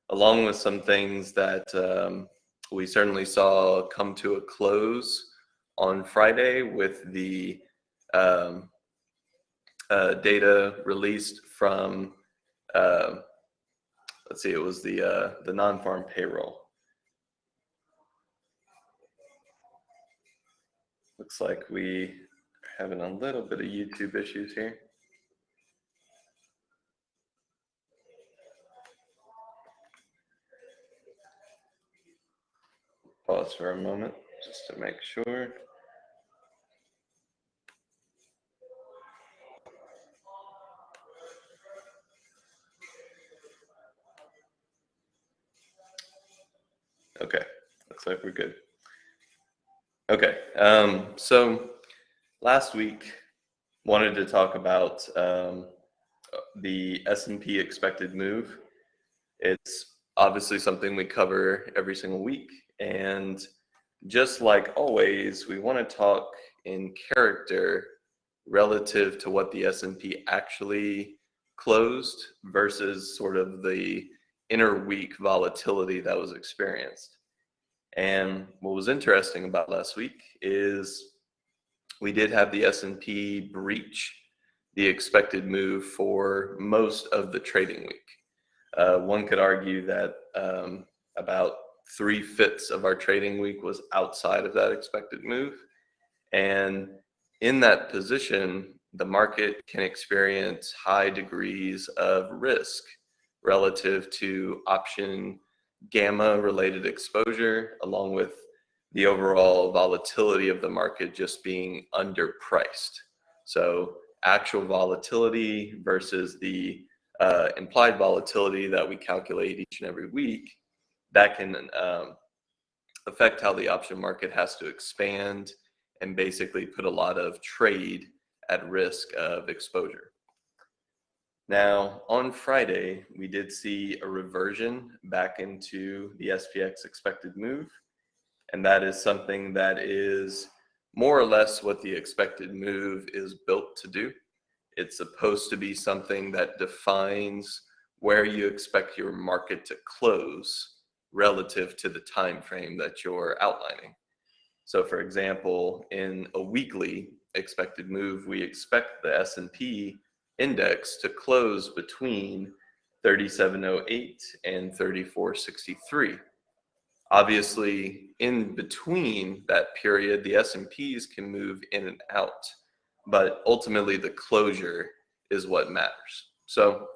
along with some things that we certainly saw come to a close on Friday with the data released from, let's see, it was the non-farm payroll. Looks like we are having a little bit of YouTube issues here. Pause for a moment just to make sure. Okay, looks like we're good. Okay, so last week wanted to talk about the S&P expected move. It's obviously something we cover every single week, and just like always, we want to talk in character relative to what the S&P actually closed versus sort of the interweek volatility that was experienced. And what was interesting about last week is we did have the S&P breach the expected move for most of the trading week. One could argue that about 3/5 of our trading week was outside of that expected move. And in that position, the market can experience high degrees of risk relative to option gamma related exposure, along with the overall volatility of the market just being underpriced. So actual volatility versus the implied volatility that we calculate each and every week, that can affect how the option market has to expand and basically put a lot of trade at risk of exposure. Now, on Friday, we did see a reversion back into the SPX expected move, and that is something that is more or less what the expected move is built to do. It's supposed to be something that defines where you expect your market to close relative to the time frame that you're outlining. So for example, in a weekly expected move, we expect the S&P index to close between 3708 and 3463. Obviously, in between that period, the S&Ps can move in and out, but ultimately the closure is what matters. So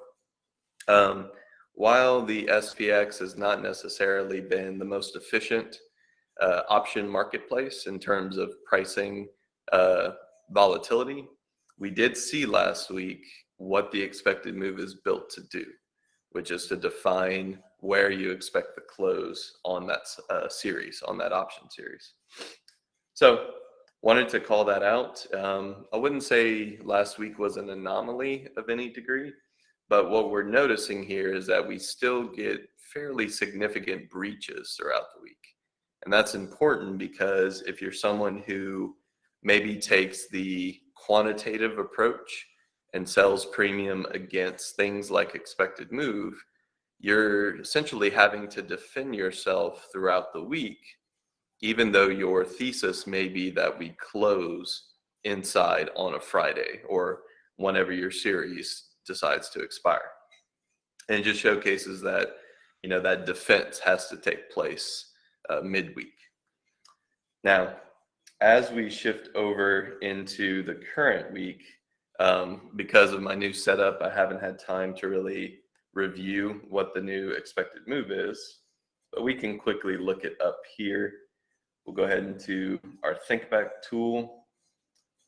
while the SPX has not necessarily been the most efficient option marketplace in terms of pricing volatility, we did see last week what the expected move is built to do, which is to define where you expect the close on that series, on that option series. So wanted to call that out. I wouldn't say last week was an anomaly of any degree, but what we're noticing here is that we still get fairly significant breaches throughout the week. And that's important because if you're someone who maybe takes the quantitative approach and sells premium against things like expected move, you're essentially having to defend yourself throughout the week, even though your thesis may be that we close inside on a Friday or whenever your series decides to expire. And it just showcases that, you know, that defense has to take place midweek. Now, as we shift over into the current week, because of my new setup, I haven't had time to really review what the new expected move is, but we can quickly look it up here. We'll go ahead into our ThinkBack tool.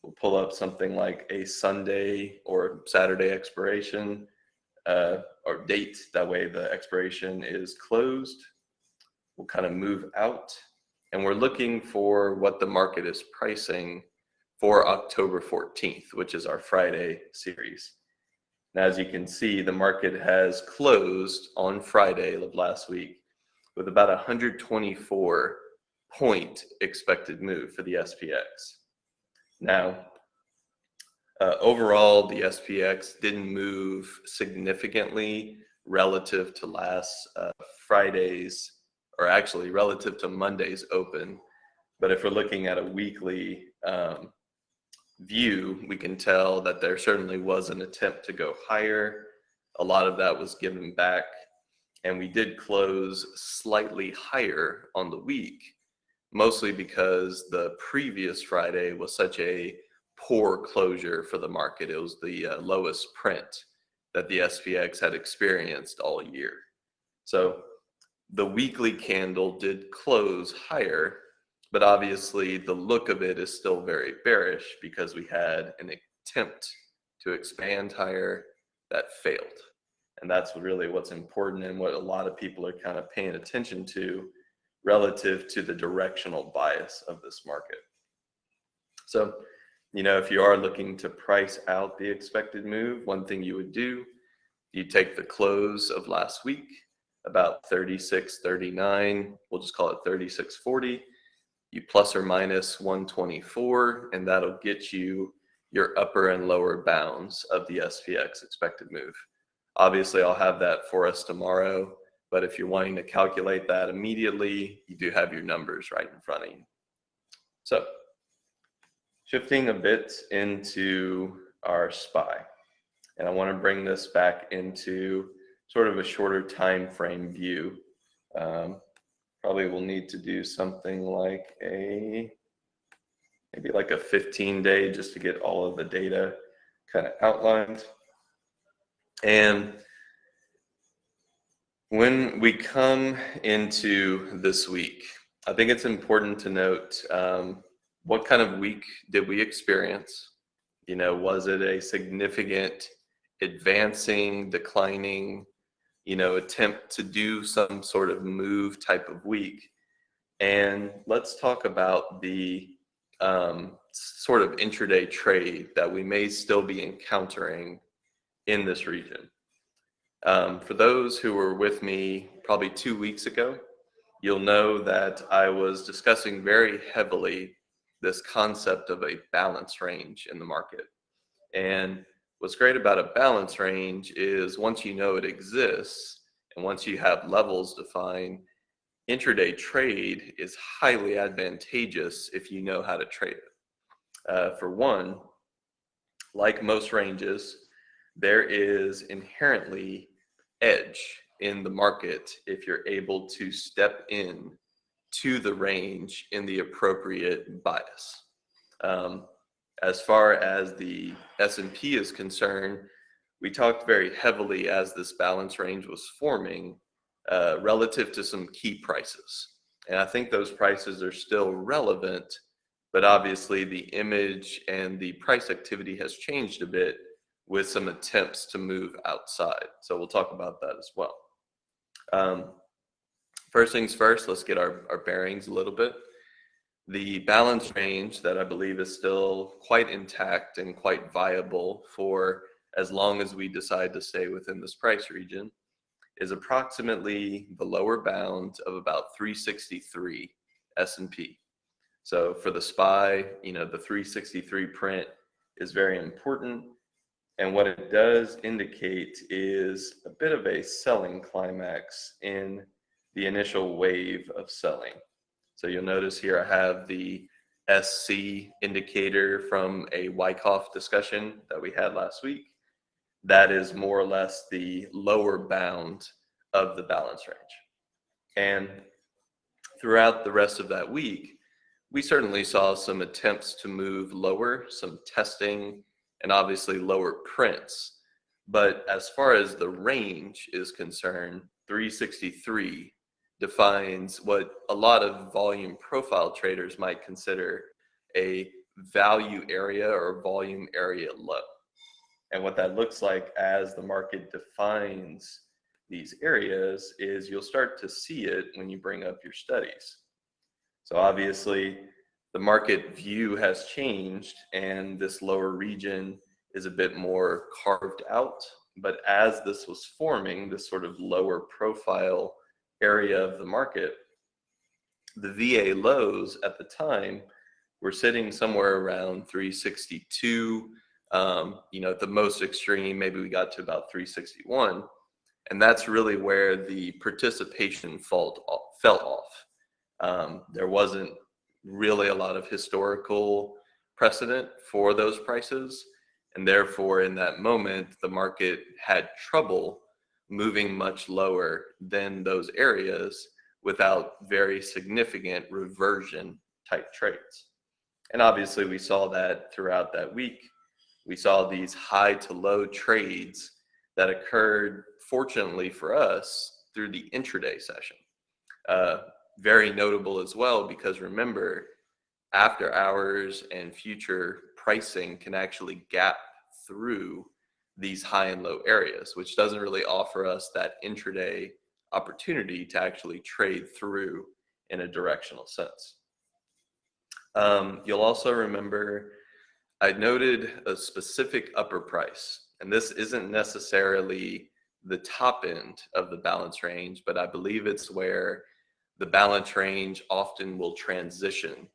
We'll pull up something like a Sunday or Saturday expiration or date. That way the expiration is closed. We'll kind of move out, and we're looking for what the market is pricing for October 14th, which is our Friday series. Now, as you can see, the market has closed on Friday of last week with about 124 point expected move for the SPX. Now, overall, the SPX didn't move significantly relative to last Friday's, or actually relative to Monday's open. But if we're looking at a weekly view, we can tell that there certainly was an attempt to go higher. A lot of that was given back, and we did close slightly higher on the week, mostly because the previous Friday was such a poor closure for the market. It was the lowest print that the SPX had experienced all year. So the weekly candle did close higher, but obviously the look of it is still very bearish because we had an attempt to expand higher that failed. And that's really what's important and what a lot of people are kind of paying attention to relative to the directional bias of this market. So, if you are looking to price out the expected move, one thing you would do, you take the close of last week, about 36.39, we'll just call it 36.40, you plus or minus 124, and that'll get you your upper and lower bounds of the SPX expected move. Obviously, I'll have that for us tomorrow, but if you're wanting to calculate that immediately, you do have your numbers right in front of you. So, shifting a bit into our SPY, and I want to bring this back into sort of a shorter time frame view. Probably will need to do something like maybe like a 15-day just to get all of the data kind of outlined. And when we come into this week, I think it's important to note what kind of week did we experience? Was it a significant advancing, declining, attempt to do some sort of move type of week? And let's talk about the sort of intraday trade that we may still be encountering in this region. For those who were with me probably 2 weeks ago, you'll know that I was discussing very heavily this concept of a balance range in the market. And what's great about a balance range is once you know it exists and once you have levels defined, intraday trade is highly advantageous if you know how to trade it. For one, like most ranges, there is inherently edge in the market if you're able to step in to the range in the appropriate bias. As far as the S&P is concerned, we talked very heavily as this balance range was forming relative to some key prices. And I think those prices are still relevant, but obviously the image and the price activity has changed a bit with some attempts to move outside. So we'll talk about that as well. First things first, let's get our bearings a little bit. The balance range that I believe is still quite intact and quite viable for as long as we decide to stay within this price region is approximately the lower bound of about 363 S&P. So for the SPY, the 363 print is very important. And what it does indicate is a bit of a selling climax in the initial wave of selling. So you'll notice here I have the SC indicator from a Wyckoff discussion that we had last week. That is more or less the lower bound of the balance range. And throughout the rest of that week, we certainly saw some attempts to move lower, some testing, and obviously lower prints. But as far as the range is concerned, 363 defines what a lot of volume profile traders might consider a value area or volume area low. And what that looks like as the market defines these areas is you'll start to see it when you bring up your studies. So obviously the market view has changed and this lower region is a bit more carved out. But as this was forming, this sort of lower profile area of the market, the VA lows at the time were sitting somewhere around 362. At the most extreme, maybe we got to about 361. And that's really where the participation fell off. There wasn't really a lot of historical precedent for those prices. And therefore, in that moment, the market had trouble moving much lower than those areas without very significant reversion type trades. And obviously, we saw that throughout that week. We saw these high to low trades that occurred, fortunately for us, through the intraday session. Very notable as well, because remember, after hours and future pricing can actually gap through these high and low areas, which doesn't really offer us that intraday opportunity to actually trade through in a directional sense. You'll also remember I noted a specific upper price, and this isn't necessarily the top end of the balance range, but I believe it's where the balance range often will transition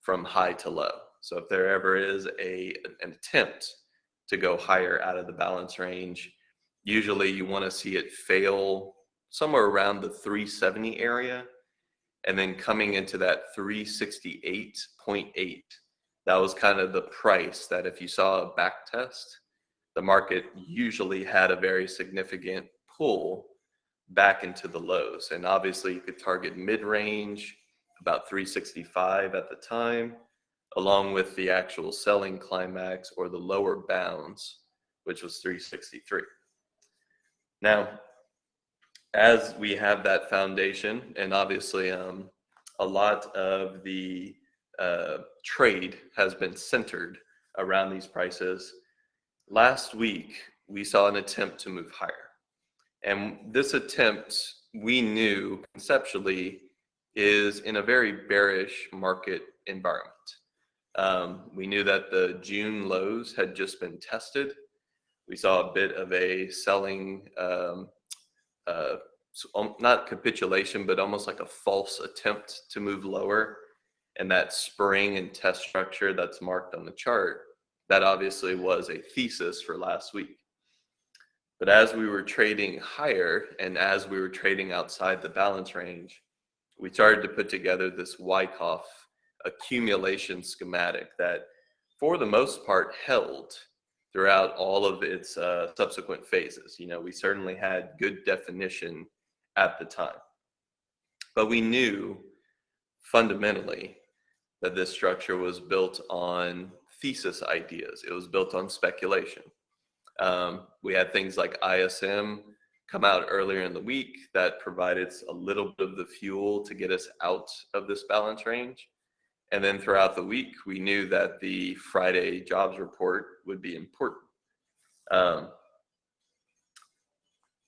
from high to low. So if there ever is an attempt to go higher out of the balance range, usually you want to see it fail somewhere around the 370 area, and then coming into that 368.8. That was kind of the price that if you saw a back test, the market usually had a very significant pull back into the lows. And obviously you could target mid-range, about 365 at the time, along with the actual selling climax or the lower bounds, which was 363. Now, as we have that foundation, and obviously a lot of the trade has been centered around these prices, last week we saw an attempt to move higher. And this attempt, we knew conceptually, is in a very bearish market environment. We knew that the June lows had just been tested. We saw a bit of a selling, not capitulation, but almost like a false attempt to move lower. And that spring and test structure that's marked on the chart, that obviously was a thesis for last week. But as we were trading higher and as we were trading outside the balance range, we started to put together this Wyckoff accumulation schematic that for the most part held throughout all of its subsequent phases. You know, we certainly had good definition at the time, but we knew fundamentally that this structure was built on thesis ideas. It was built on speculation. We had things like ISM come out earlier in the week that provided a little bit of the fuel to get us out of this balance range. And then throughout the week, we knew that the Friday jobs report would be important.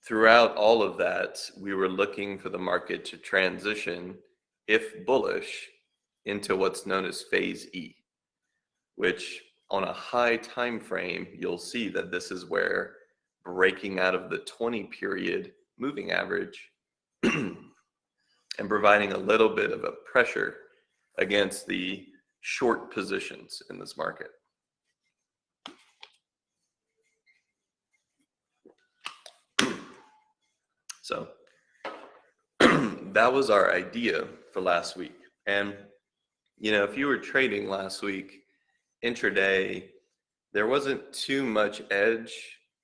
Throughout all of that, we were looking for the market to transition, if bullish, into what's known as phase E, which on a high time frame, you'll see that this is where breaking out of the 20 period moving average and providing a little bit of a pressure against the short positions in this market. So that was our idea for last week. And, you know, if you were trading last week, intraday, there wasn't too much edge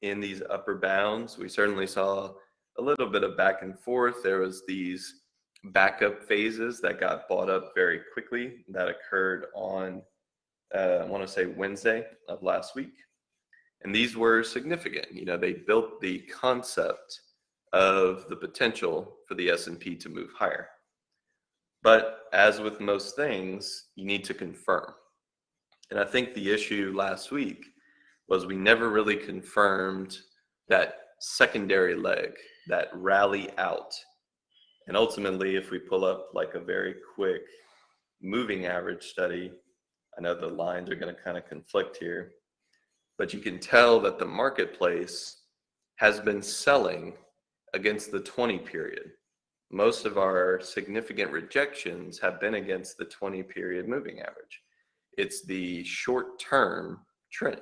in these upper bounds. We certainly saw a little bit of back and forth. There was these backup phases that got bought up very quickly that occurred on, I want to say Wednesday of last week. And these were significant. You know, they built the concept of the potential for the S&P to move higher. But as with most things, you need to confirm. And I think the issue last week was we never really confirmed that secondary leg, that rally out. And ultimately, if we pull up like a very quick moving average study, I know the lines are going to kind of conflict here, but you can tell that the marketplace has been selling against the 20 period. Most of our significant rejections have been against the 20 period moving average. It's the short-term trend.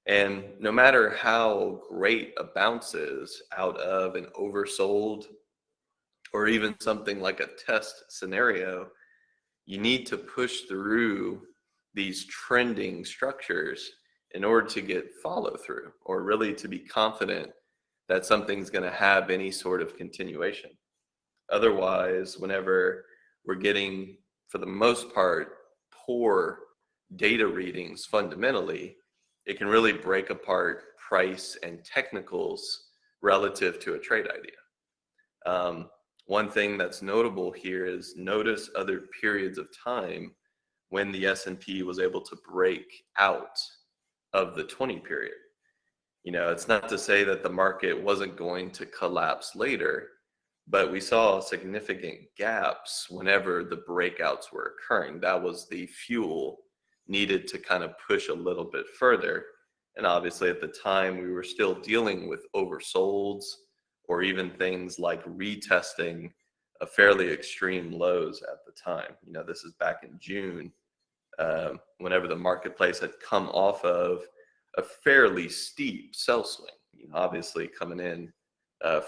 And no matter how great a bounce is out of an oversold or even something like a test scenario, you need to push through these trending structures in order to get follow through, or really to be confident that something's going to have any sort of continuation. Otherwise, whenever we're getting, for the most part, poor data readings fundamentally, it can really break apart price and technicals relative to a trade idea. One thing that's notable here is notice other periods of time when the S&P was able to break out of the 20 period. It's not to say that the market wasn't going to collapse later, but we saw significant gaps whenever the breakouts were occurring. That was the fuel needed to kind of push a little bit further. And obviously at the time we were still dealing with oversolds, or even things like retesting a fairly extreme lows at the time. This is back in June, whenever the marketplace had come off of a fairly steep sell swing. Obviously coming in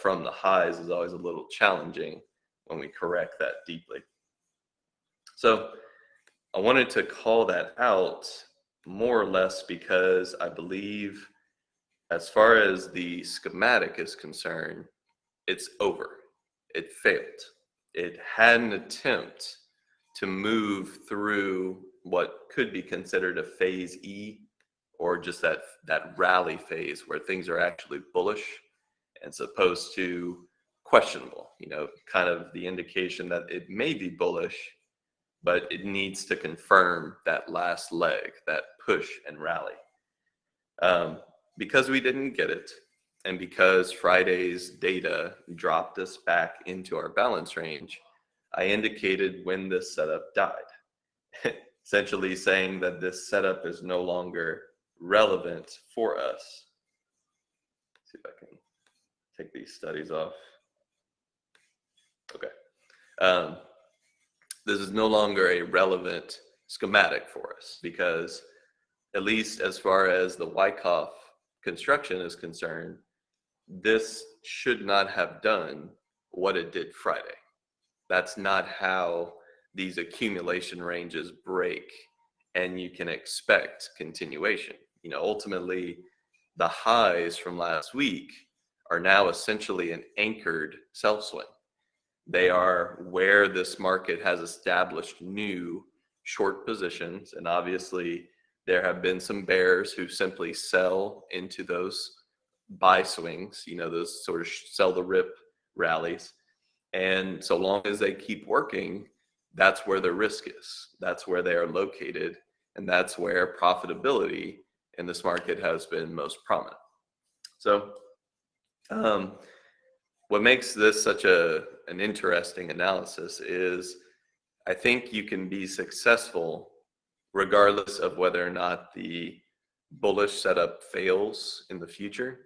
from the highs is always a little challenging when we correct that deeply. So I wanted to call that out more or less because I believe, as far as the schematic is concerned, it's over. It failed. It had an attempt to move through what could be considered a phase E, or just that rally phase where things are actually bullish and supposed to questionable, kind of the indication that it may be bullish, but it needs to confirm that last leg, that push and rally. Because we didn't get it, and because Friday's data dropped us back into our balance range, I indicated when this setup died, essentially saying that this setup is no longer relevant for us. Let's see if I can take these studies off. Okay. This is no longer a relevant schematic for us, because at least as far as the Wyckoff construction is concerned, this should not have done what it did Friday. That's not how these accumulation ranges break, and you can expect continuation. Ultimately, the highs from last week are now essentially an anchored sell swing. They are where this market has established new short positions, and obviously there have been some bears who simply sell into those buy swings, those sort of sell the rip rallies. And so long as they keep working, that's where the risk is. That's where they are located. And that's where profitability in this market has been most prominent. So what makes this such an interesting analysis is I think you can be successful regardless of whether or not the bullish setup fails in the future,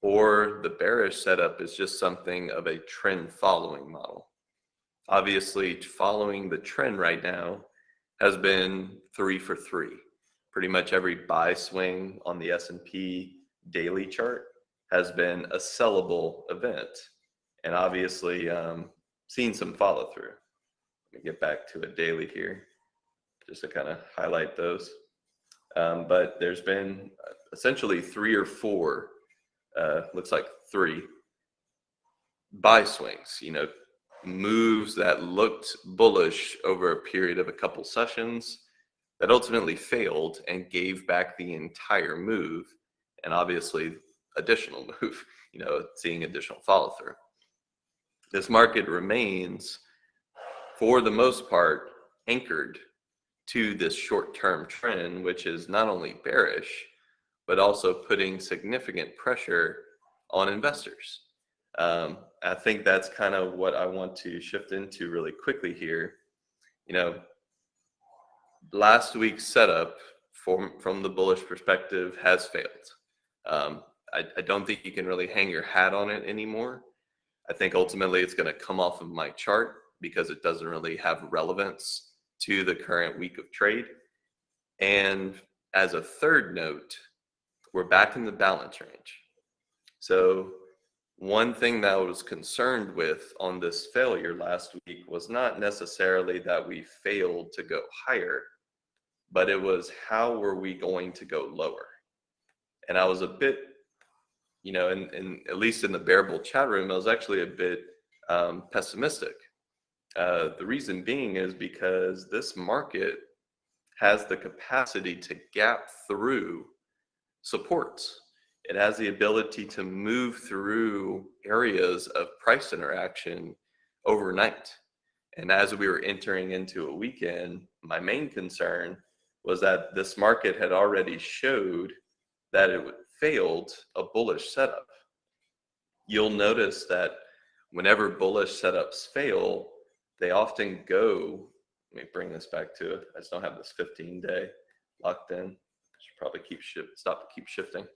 or the bearish setup is just something of a trend following model. Obviously, following the trend right now has been 3 for 3. Pretty much every buy swing on the S&P daily chart has been a sellable event, and obviously seen some follow through. Let me get back to a daily here just to kind of highlight those. But there's been essentially 3 or 4, looks like 3 buy swings, moves that looked bullish over a period of a couple sessions that ultimately failed and gave back the entire move, and obviously additional move, seeing additional follow through. This market remains, for the most part, anchored to this short-term trend, which is not only bearish, but also putting significant pressure on investors. I think that's kind of what I want to shift into really quickly here. Last week's setup from the bullish perspective has failed. I don't think you can really hang your hat on it anymore. I think ultimately it's going to come off of my chart because it doesn't really have relevance to the current week of trade. And as a third note, we're back in the balance range. So one thing that I was concerned with on this failure last week was not necessarily that we failed to go higher, but it was how were we going to go lower? And I was a bit, and at least in the bearable chat room, I was actually a bit pessimistic. The reason being is because this market has the capacity to gap through supports. It has the ability to move through areas of price interaction overnight. And as we were entering into a weekend, my main concern was that this market had already showed that it failed a bullish setup. You'll notice that whenever bullish setups fail, they often go, let me bring this back to it. I just don't have this 15-day locked in. Should probably keep shifting.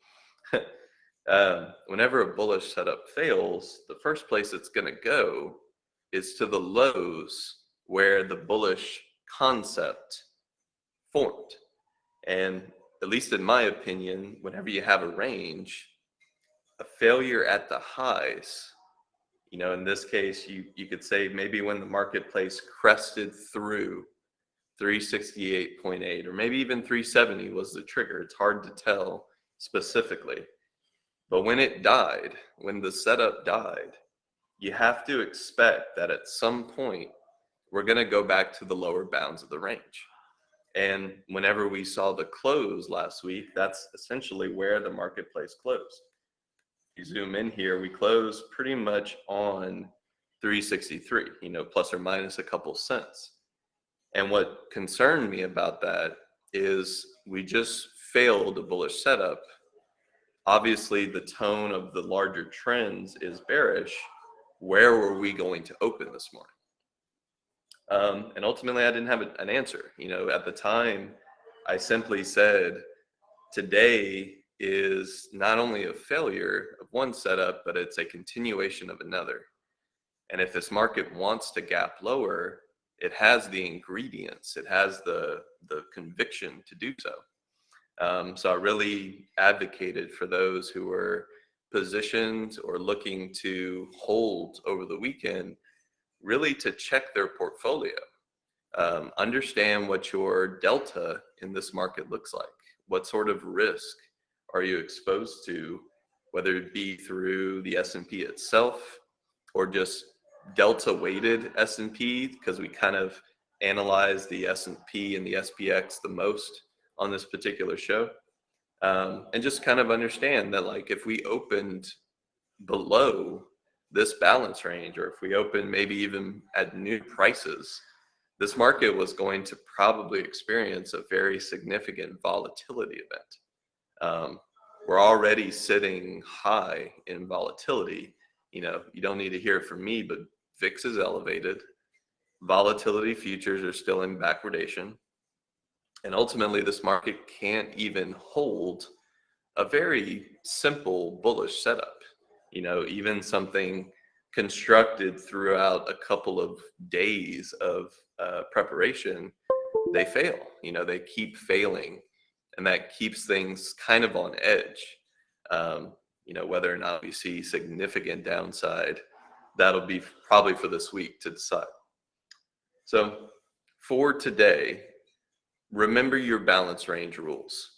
Whenever a bullish setup fails, the first place it's going to go is to the lows where the bullish concept formed. And at least in my opinion, whenever you have a range, a failure at the highs, in this case, you could say maybe when the marketplace crested through 368.8 or maybe even 370 was the trigger. It's hard to tell specifically. But when it died, when the setup died, you have to expect that at some point we're going to go back to the lower bounds of the range. And whenever we saw the close last week, that's essentially where the marketplace closed. You zoom in here, we closed pretty much on 363, plus or minus a couple cents. And what concerned me about that is we just failed a bullish setup. Obviously, the tone of the larger trends is bearish. Where were we going to open this morning? And ultimately, I didn't have an answer. At the time, I simply said, today is not only a failure of one setup, but it's a continuation of another. And if this market wants to gap lower, it has the ingredients, it has the conviction to do so. So I really advocated for those who were positioned or looking to hold over the weekend, really to check their portfolio. Understand what your delta in this market looks like. What sort of risk are you exposed to, whether it be through the S&P itself or just delta weighted S&P, because we kind of analyze the S&P and the SPX the most on this particular show. And just kind of understand that, like, if we opened below this balance range, or if we opened maybe even at new prices, this market was going to probably experience a very significant volatility event. We're already sitting high in volatility. You don't need to hear it from me, but VIX is elevated. Volatility futures are still in backwardation. And ultimately, this market can't even hold a very simple bullish setup. Even something constructed throughout a couple of days of preparation, they fail. They keep failing, and that keeps things kind of on edge. Whether or not we see significant downside, that'll be probably for this week to decide. So for today, remember your balance range rules.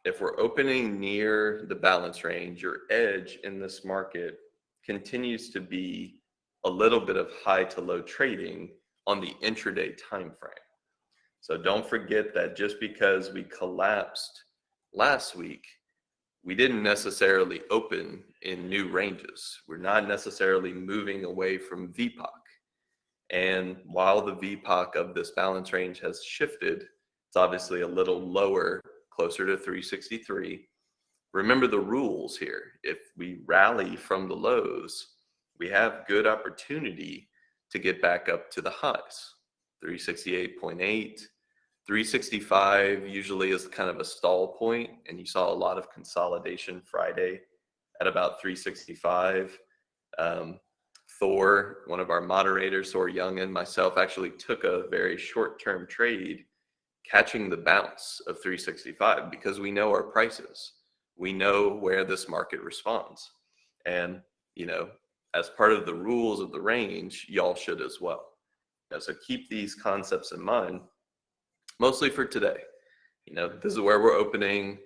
If we're opening near the balance range, your edge in this market continues to be a little bit of high to low trading on the intraday time frame. So don't forget that just because we collapsed last week, we didn't necessarily open in new ranges. We're not necessarily moving away from VPOC. And while the VPOC of this balance range has shifted, it's obviously a little lower, closer to 363. Remember the rules here. If we rally from the lows, we have good opportunity to get back up to the highs. 368.8, 365 usually is kind of a stall point, and you saw a lot of consolidation Friday at about 365. Thor, one of our moderators, Thor Young, and myself actually took a very short-term trade catching the bounce of 365 because we know our prices. we know where this market responds. And, as part of the rules of the range, y'all should as well. So keep these concepts in mind, mostly for today. This is where we're opening.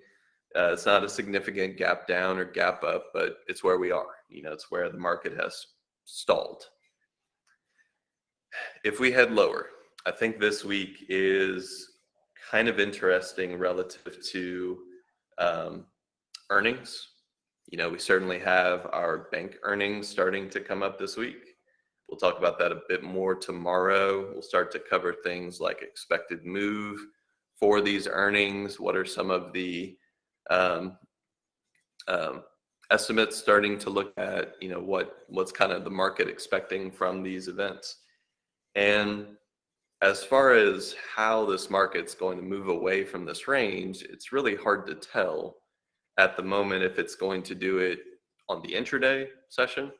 It's not a significant gap down or gap up, but it's where we are. It's where the market has stalled. If we head lower, I think this week is kind of interesting relative to earnings. We certainly have our bank earnings starting to come up this week. We'll talk about that a bit more tomorrow. We'll start to cover things like expected move for these earnings. What are some of the estimates starting to look at, what's kind of the market expecting from these events. And as far as how this market's going to move away from this range, it's really hard to tell at the moment if it's going to do it on the intraday session,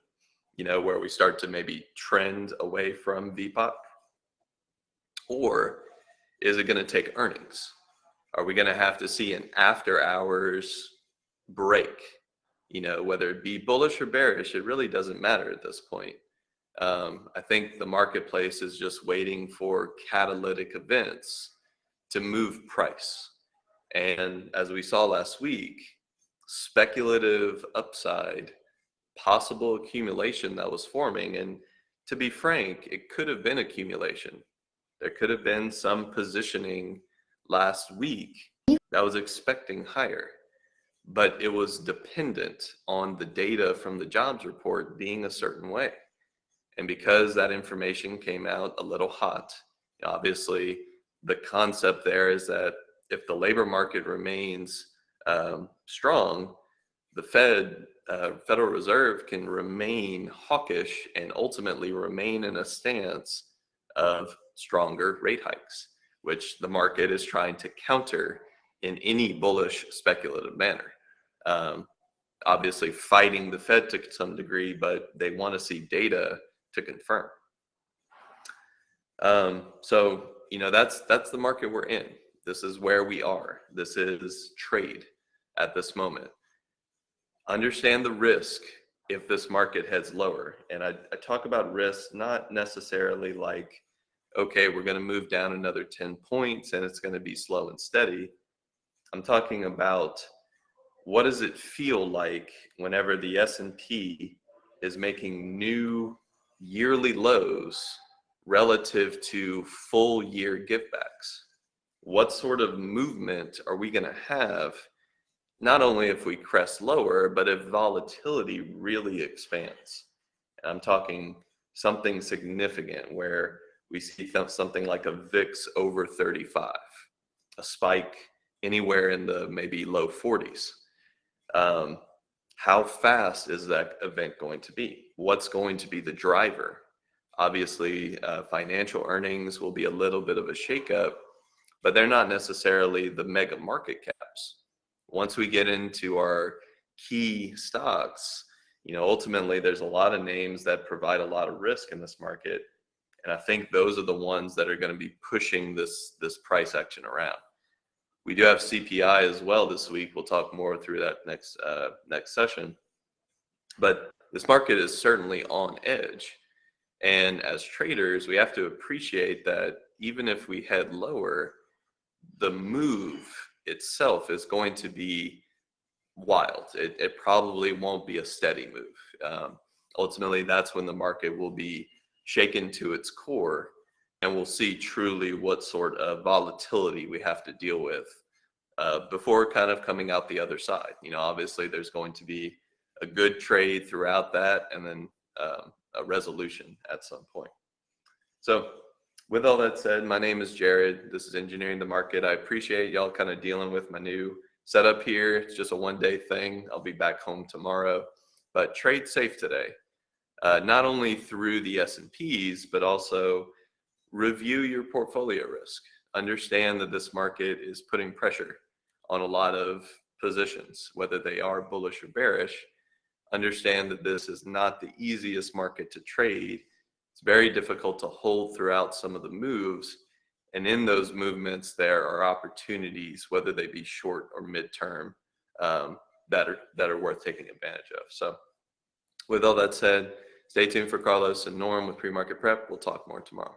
where we start to maybe trend away from VPOC, or is it going to take earnings? Are we going to have to see an after hours break? Whether it be bullish or bearish, it really doesn't matter at this point. I think the marketplace is just waiting for catalytic events to move price. And as we saw last week, speculative upside, possible accumulation that was forming. And to be frank, it could have been accumulation. There could have been some positioning last week that was expecting higher, but it was dependent on the data from the jobs report being a certain way. And because that information came out a little hot, obviously the concept there is that if the labor market remains strong, the Federal Reserve can remain hawkish and ultimately remain in a stance of stronger rate hikes, which the market is trying to counter in any bullish speculative manner. Obviously fighting the Fed to some degree, but they want to see data to confirm. So that's the market we're in. This is where we are. This is trade at this moment. Understand the risk if this market heads lower. And I talk about risk not necessarily like, okay, we're going to move down another 10 points and it's going to be slow and steady. I'm talking about, what does it feel like whenever the S&P is making new yearly lows relative to full year givebacks? What sort of movement are we going to have, not only if we crest lower, but if volatility really expands? And I'm talking something significant where we see something like a VIX over 35, a spike anywhere in the maybe low 40s. How fast is that event going to be? What's going to be the driver? Obviously, financial earnings will be a little bit of a shakeup, but they're not necessarily the mega market caps. Once we get into our key stocks, ultimately there's a lot of names that provide a lot of risk in this market. And I think those are the ones that are going to be pushing this price action around. We do have CPI as well this week. We'll talk more through that next session. But this market is certainly on edge. And as traders, we have to appreciate that even if we head lower, the move itself is going to be wild. It probably won't be a steady move. Ultimately, that's when the market will be shaken to its core, and we'll see truly what sort of volatility we have to deal with before kind of coming out the other side. Obviously, there's going to be a good trade throughout that, and then a resolution at some point. So with all that said, my name is Jared. This is Engineering the Market. I appreciate y'all kind of dealing with my new setup here. It's just a one-day thing. I'll be back home tomorrow. But trade safe today, not only through the S&Ps, but also review your portfolio risk. Understand that this market is putting pressure on a lot of positions, whether they are bullish or bearish. Understand that this is not the easiest market to trade. It's very difficult to hold throughout some of the moves. And in those movements, there are opportunities, whether they be short or midterm, that are worth taking advantage of. So with all that said, stay tuned for Carlos and Norm with Pre-Market Prep. We'll talk more tomorrow.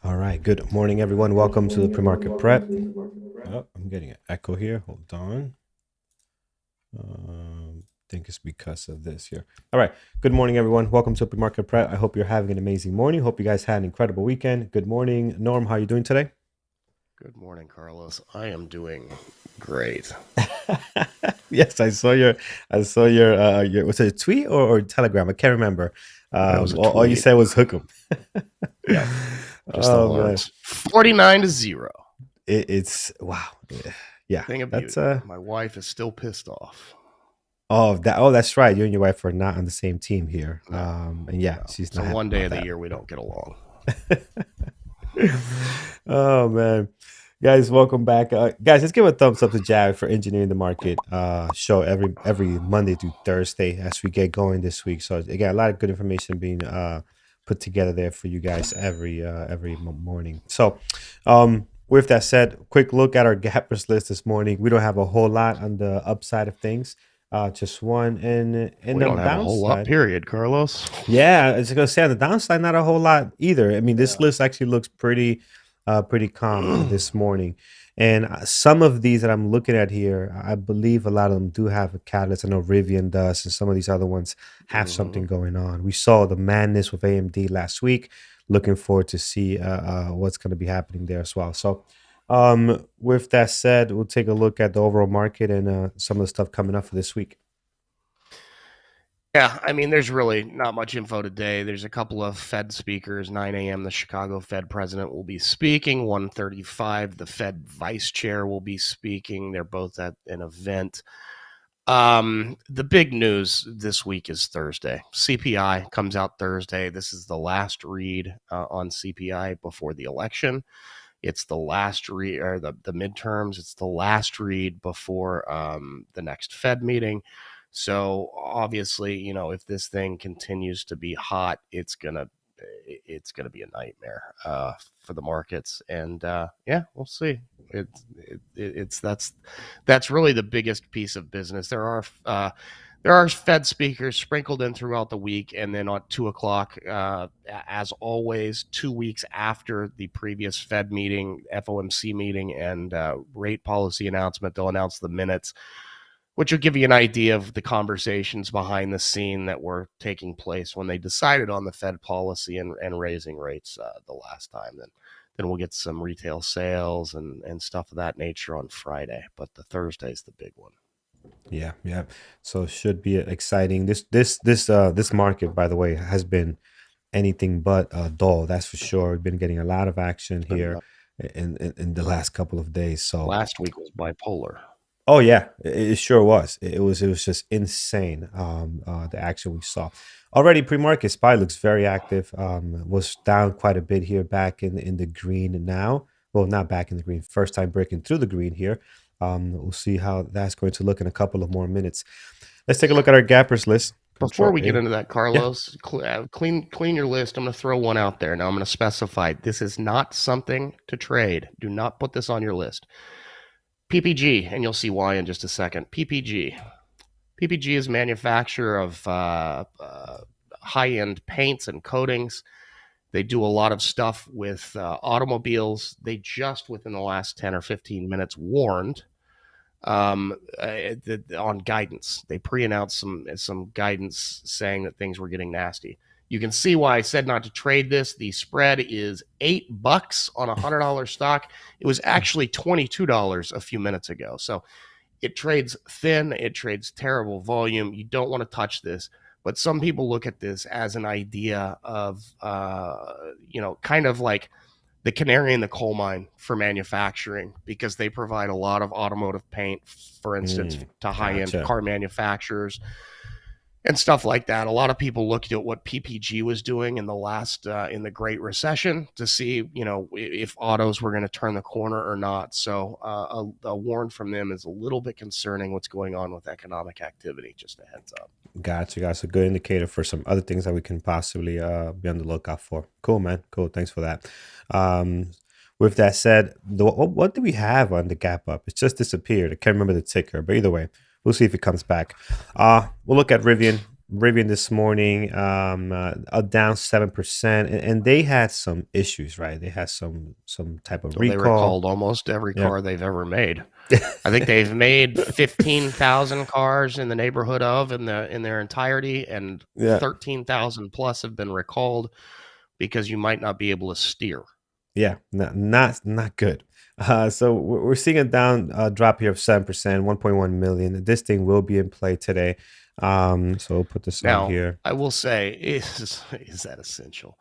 All right. Good morning, everyone. Welcome to the PreMarket Prep. Oh, I'm getting an echo here. Hold on. I think it's because of this here. All right. Good morning, everyone. Welcome to PreMarket Prep. I hope you're having an amazing morning. Hope you guys had an incredible weekend. Good morning, Norm. How are you doing today? Good morning, Carlos. I am doing great. Yes, I saw your was it a tweet or Telegram? I can't remember. That was a All you tweet. said was hook 'em. Yep. Just Oh man, alarms. 49-0. it's wow. Yeah, Thing of that's beauty. My wife is still pissed off. that's right. You and your wife are not on the same team here. No, And yeah, no. she's So not happy one day about of the that. year we don't get along. Oh man, guys, welcome back. Guys, let's give a thumbs up to Jared for engineering the market show every Monday through Thursday as we get going this week. So again, a lot of good information being put together there for you guys every morning. So with that said, quick look at our gappers list this morning. We don't have a whole lot on the upside of things. Just one and We the don't have a whole lot, downside. period, Carlos. Yeah, I was gonna say on the downside, not a whole lot either. I mean, this Yeah. list actually looks pretty calm this morning. And some of these that I'm looking at here, I believe a lot of them do have a catalyst. I know Rivian does, and some of these other ones have something going on. We saw the madness with AMD last week. Looking forward to see what's going to be happening there as well. So, with that said, we'll take a look at the overall market and some of the stuff coming up for this week. Yeah, I mean, there's really not much info today. There's a couple of Fed speakers. 9 a.m., the Chicago Fed president will be speaking. 1:35, the Fed vice chair will be speaking. They're both at an event. The big news this week is Thursday. CPI comes out Thursday. This is the last read on CPI before the election. It's the last read, or the midterms. It's the last read before the next Fed meeting. So obviously, if this thing continues to be hot, it's gonna be a nightmare for the markets. And yeah, we'll see. It's that's really the biggest piece of business. There are Fed speakers sprinkled in throughout the week, and then on 2 o'clock, as always, 2 weeks after the previous Fed meeting, FOMC meeting, and rate policy announcement, they'll announce the minutes, which will give you an idea of the conversations behind the scene that were taking place when they decided on the Fed policy and raising rates the last time. Then we'll get some retail sales and stuff of that nature on Friday, but the Thursday's the big one. Yeah, yeah. So should be exciting. This market, by the way, has been anything but dull. That's for sure. We've been getting a lot of action here in the last couple of days. So Last week was bipolar. oh yeah, it sure was. It was just insane. The action we saw already. Pre-market SPY looks very active. Was down quite a bit here, back in the green now. Well, not back in the green. First time breaking through the green here. We'll see how that's going to look in a couple of more minutes. Let's take a look at our gappers list. Before we get A. into that, Yeah. Carlos, clean your list. I'm going to throw one out there. Now I'm going to specify this is not something to trade. Do not put this on your list. PPG, and you'll see why in just a second. PPG. PPG is manufacturer of high-end paints and coatings. They do a lot of stuff with automobiles. They just within the last 10 or 15 minutes warned on guidance. They pre-announced some guidance saying that things were getting nasty. You can see why I said not to trade this. The spread is $8 on a $100 stock. It was actually $22 a few minutes ago. So it trades thin. It trades terrible volume. You don't want to touch this. But some people look at this as an idea of, kind of like the canary in the coal mine for manufacturing, because they provide a lot of automotive paint, for instance, to high-end car manufacturers and stuff like that. A lot of people looked at what PPG was doing in the last in the Great Recession to see, if autos were going to turn the corner or not. So a warn from them is a little bit concerning what's going on with economic activity. Just a heads up. Gotcha. A good indicator for some other things that we can possibly be on the lookout for. Cool, man. Cool. Thanks for that. With that said, what do we have on the gap up? It's just disappeared. I can't remember the ticker, but either way, we'll see if it comes back. We'll look at Rivian. Rivian this morning, down 7%, and they had some issues, right? They had some type of recall. They recalled almost every car they've ever made. I think they've made 15,000 cars in the neighborhood of in their entirety, and 13,000 plus have been recalled because you might not be able to steer. Yeah, not good. So we're seeing a drop here of 7%, 1.1 million. This thing will be in play today. So we'll put this on here. I will say, is that essential?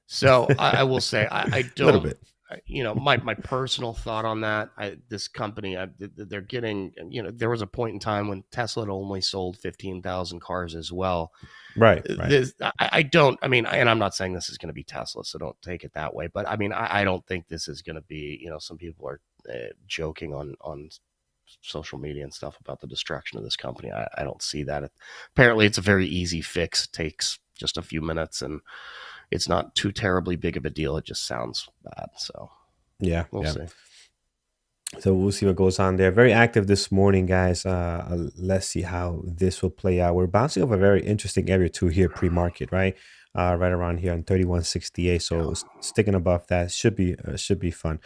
So I will say, I don't. A little bit. My personal thought on that, this company, they're getting, there was a point in time when Tesla had only sold 15,000 cars as well. Right. I don't, and I'm not saying this is going to be Tesla, so don't take it that way. But I don't think this is going to be, some people are joking on social media and stuff about the destruction of this company. I don't see that. Apparently it's a very easy fix. It takes just a few minutes and it's not too terribly big of a deal. It just sounds bad. So we'll see. So we'll see what goes on there. Very active this morning, guys. Let's see how this will play out. We're bouncing off a very interesting area too here, pre-market, right? Right around here on 3168. So sticking above that should be fun.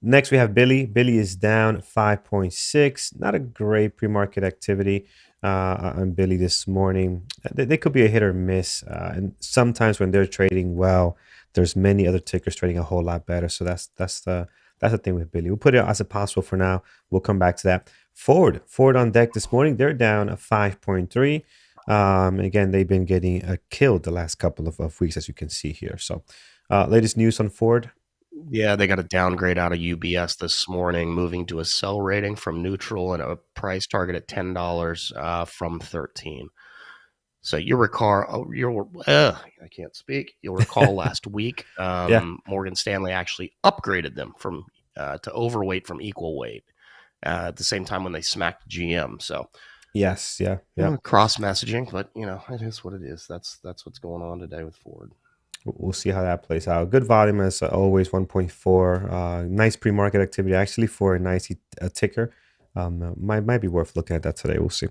Next, we have Billy. Billy is down 5.6. Not a great pre-market activity on Billy this morning. They could be a hit or miss. And sometimes when they're trading well, there's many other tickers trading a whole lot better. So that's the thing with Billy. We'll put it as a possible for now. We'll come back to that. Ford on deck this morning. They're down 5.3. Again, they've been getting killed the last couple of weeks, as you can see here. So latest news on Ford. Yeah, they got a downgrade out of UBS this morning, moving to a sell rating from neutral and a price target at $10 from $13. So you recall, I can't speak. You'll recall last week, Morgan Stanley actually upgraded them from to overweight from equal weight at the same time when they smacked GM. So yes, cross messaging, but it is what it is. That's what's going on today with Ford. We'll see how that plays out. Good volume as always, 1.4. Nice pre-market activity actually for a nice ticker. Might be worth looking at that today. We'll see.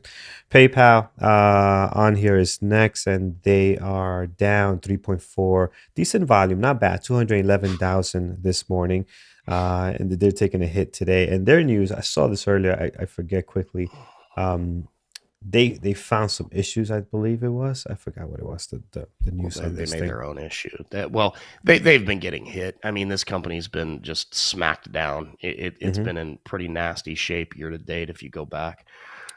PayPal on here is next, and they are down 3.4. Decent volume, not bad. 211,000 this morning, and they're taking a hit today. And their news, I saw this earlier. I forget quickly. They found some issues, I believe it was. I forgot what it was. The news. They made their own issue. They've been getting hit. This company's been just smacked down. It's been in pretty nasty shape year to date. If you go back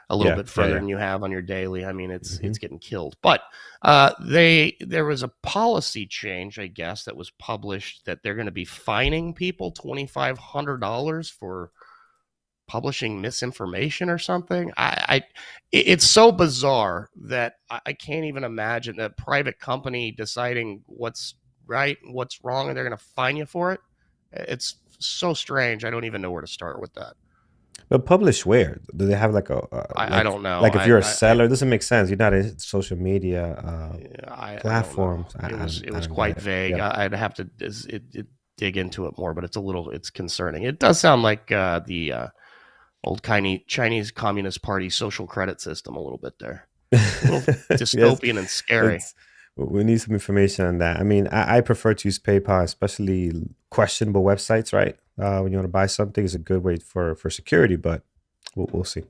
a little bit further than you have on your daily, it's getting killed. But there was a policy change, I guess, that was published that they're going to be fining people $2,500 for publishing misinformation or something. It's so bizarre that I can't even imagine that private company deciding what's right and what's wrong, and they're going to fine you for it. It's so strange. I don't even know where to start with that. But publish where? Do they have like I don't know. like if you're a seller, it doesn't make sense. You're not in social media I don't know. platforms. I It was don't get quite it. vague. Yeah. I'd have to dig into it more, but it's concerning. It does sound like the old Chinese Communist Party social credit system a little bit there. A little Yes, dystopian and scary. we need some information on that. I mean, I prefer to use PayPal, especially questionable websites, right? When you want to buy something, is a good way for security, but we'll see.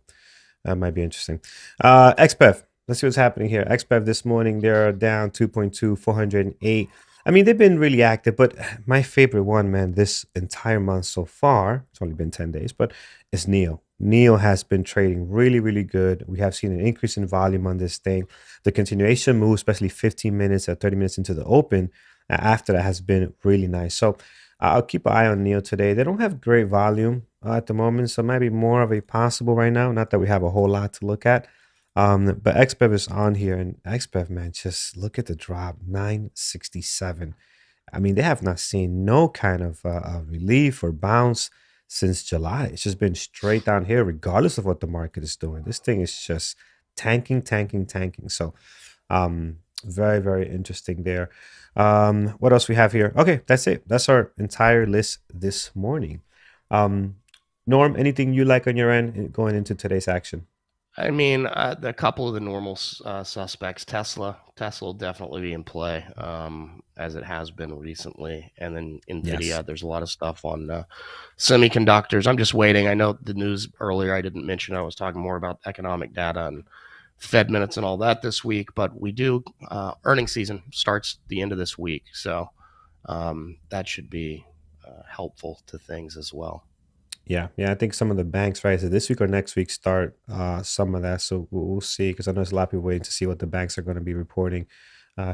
That might be interesting. XPEF. Let's see what's happening here. XPEF this morning, they're down 2.2, 408. I mean, they've been really active, but my favorite one, man, this entire month so far, it's only been 10 days, but it's NEO. NEO has been trading really, really good. We have seen an increase in volume on this thing. The continuation move, especially 15 minutes or 30 minutes into the open, after that has been really nice. So I'll keep an eye on NEO today. They don't have great volume at the moment, so maybe more of a possible right now. Not that we have a whole lot to look at. But XBEV is on here, and XBEV, man, just look at the drop, 967. I mean, they have not seen no kind of relief or bounce since July. It's just been straight down here, regardless of what the market is doing. This thing is just tanking, tanking, tanking. So, very, very interesting there. What else we have here? Okay, that's it. That's our entire list this morning. Norm, anything you like on your end going into today's action? I mean, a couple of the normal suspects. Tesla will definitely be in play, as it has been recently. And then NVIDIA, Yes. there's a lot of stuff on semiconductors. I'm just waiting. I know the news earlier I didn't mention. I was talking more about economic data and Fed minutes and all that this week. But we do, earnings season starts the end of this week. So that should be helpful to things as well. Yeah, I think some of the banks, right, so this week or next week start some of that. So we'll see, because I know there's a lot of people waiting to see what the banks are going to be reporting.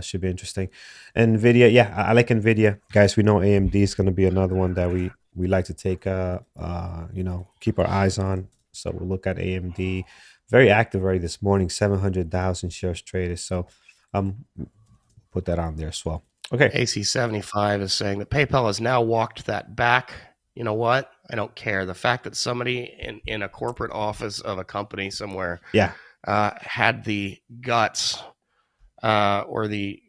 Should be interesting. Nvidia, yeah, I like Nvidia, guys. We know AMD is going to be another one that we like to take, keep our eyes on. So we'll look at AMD. Very active already this morning, 700,000 shares traded. So put that on there as well. Okay. AC75 is saying that PayPal has now walked that back. You know what? I don't care. The fact that somebody in a corporate office of a company somewhere had the guts or the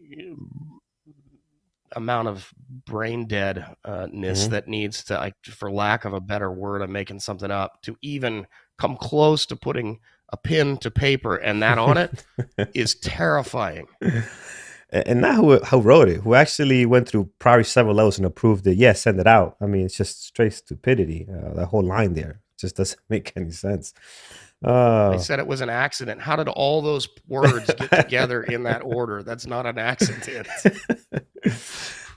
amount of brain deadness that needs to, for lack of a better word, I'm making something up, to even come close to putting a pen to paper and that on it is terrifying. And not who wrote it, who actually went through probably several levels and approved it. Yes, send it out. I mean, it's just straight stupidity. That whole line there just doesn't make any sense. They said it was an accident. How did all those words get together in that order? That's not an accident.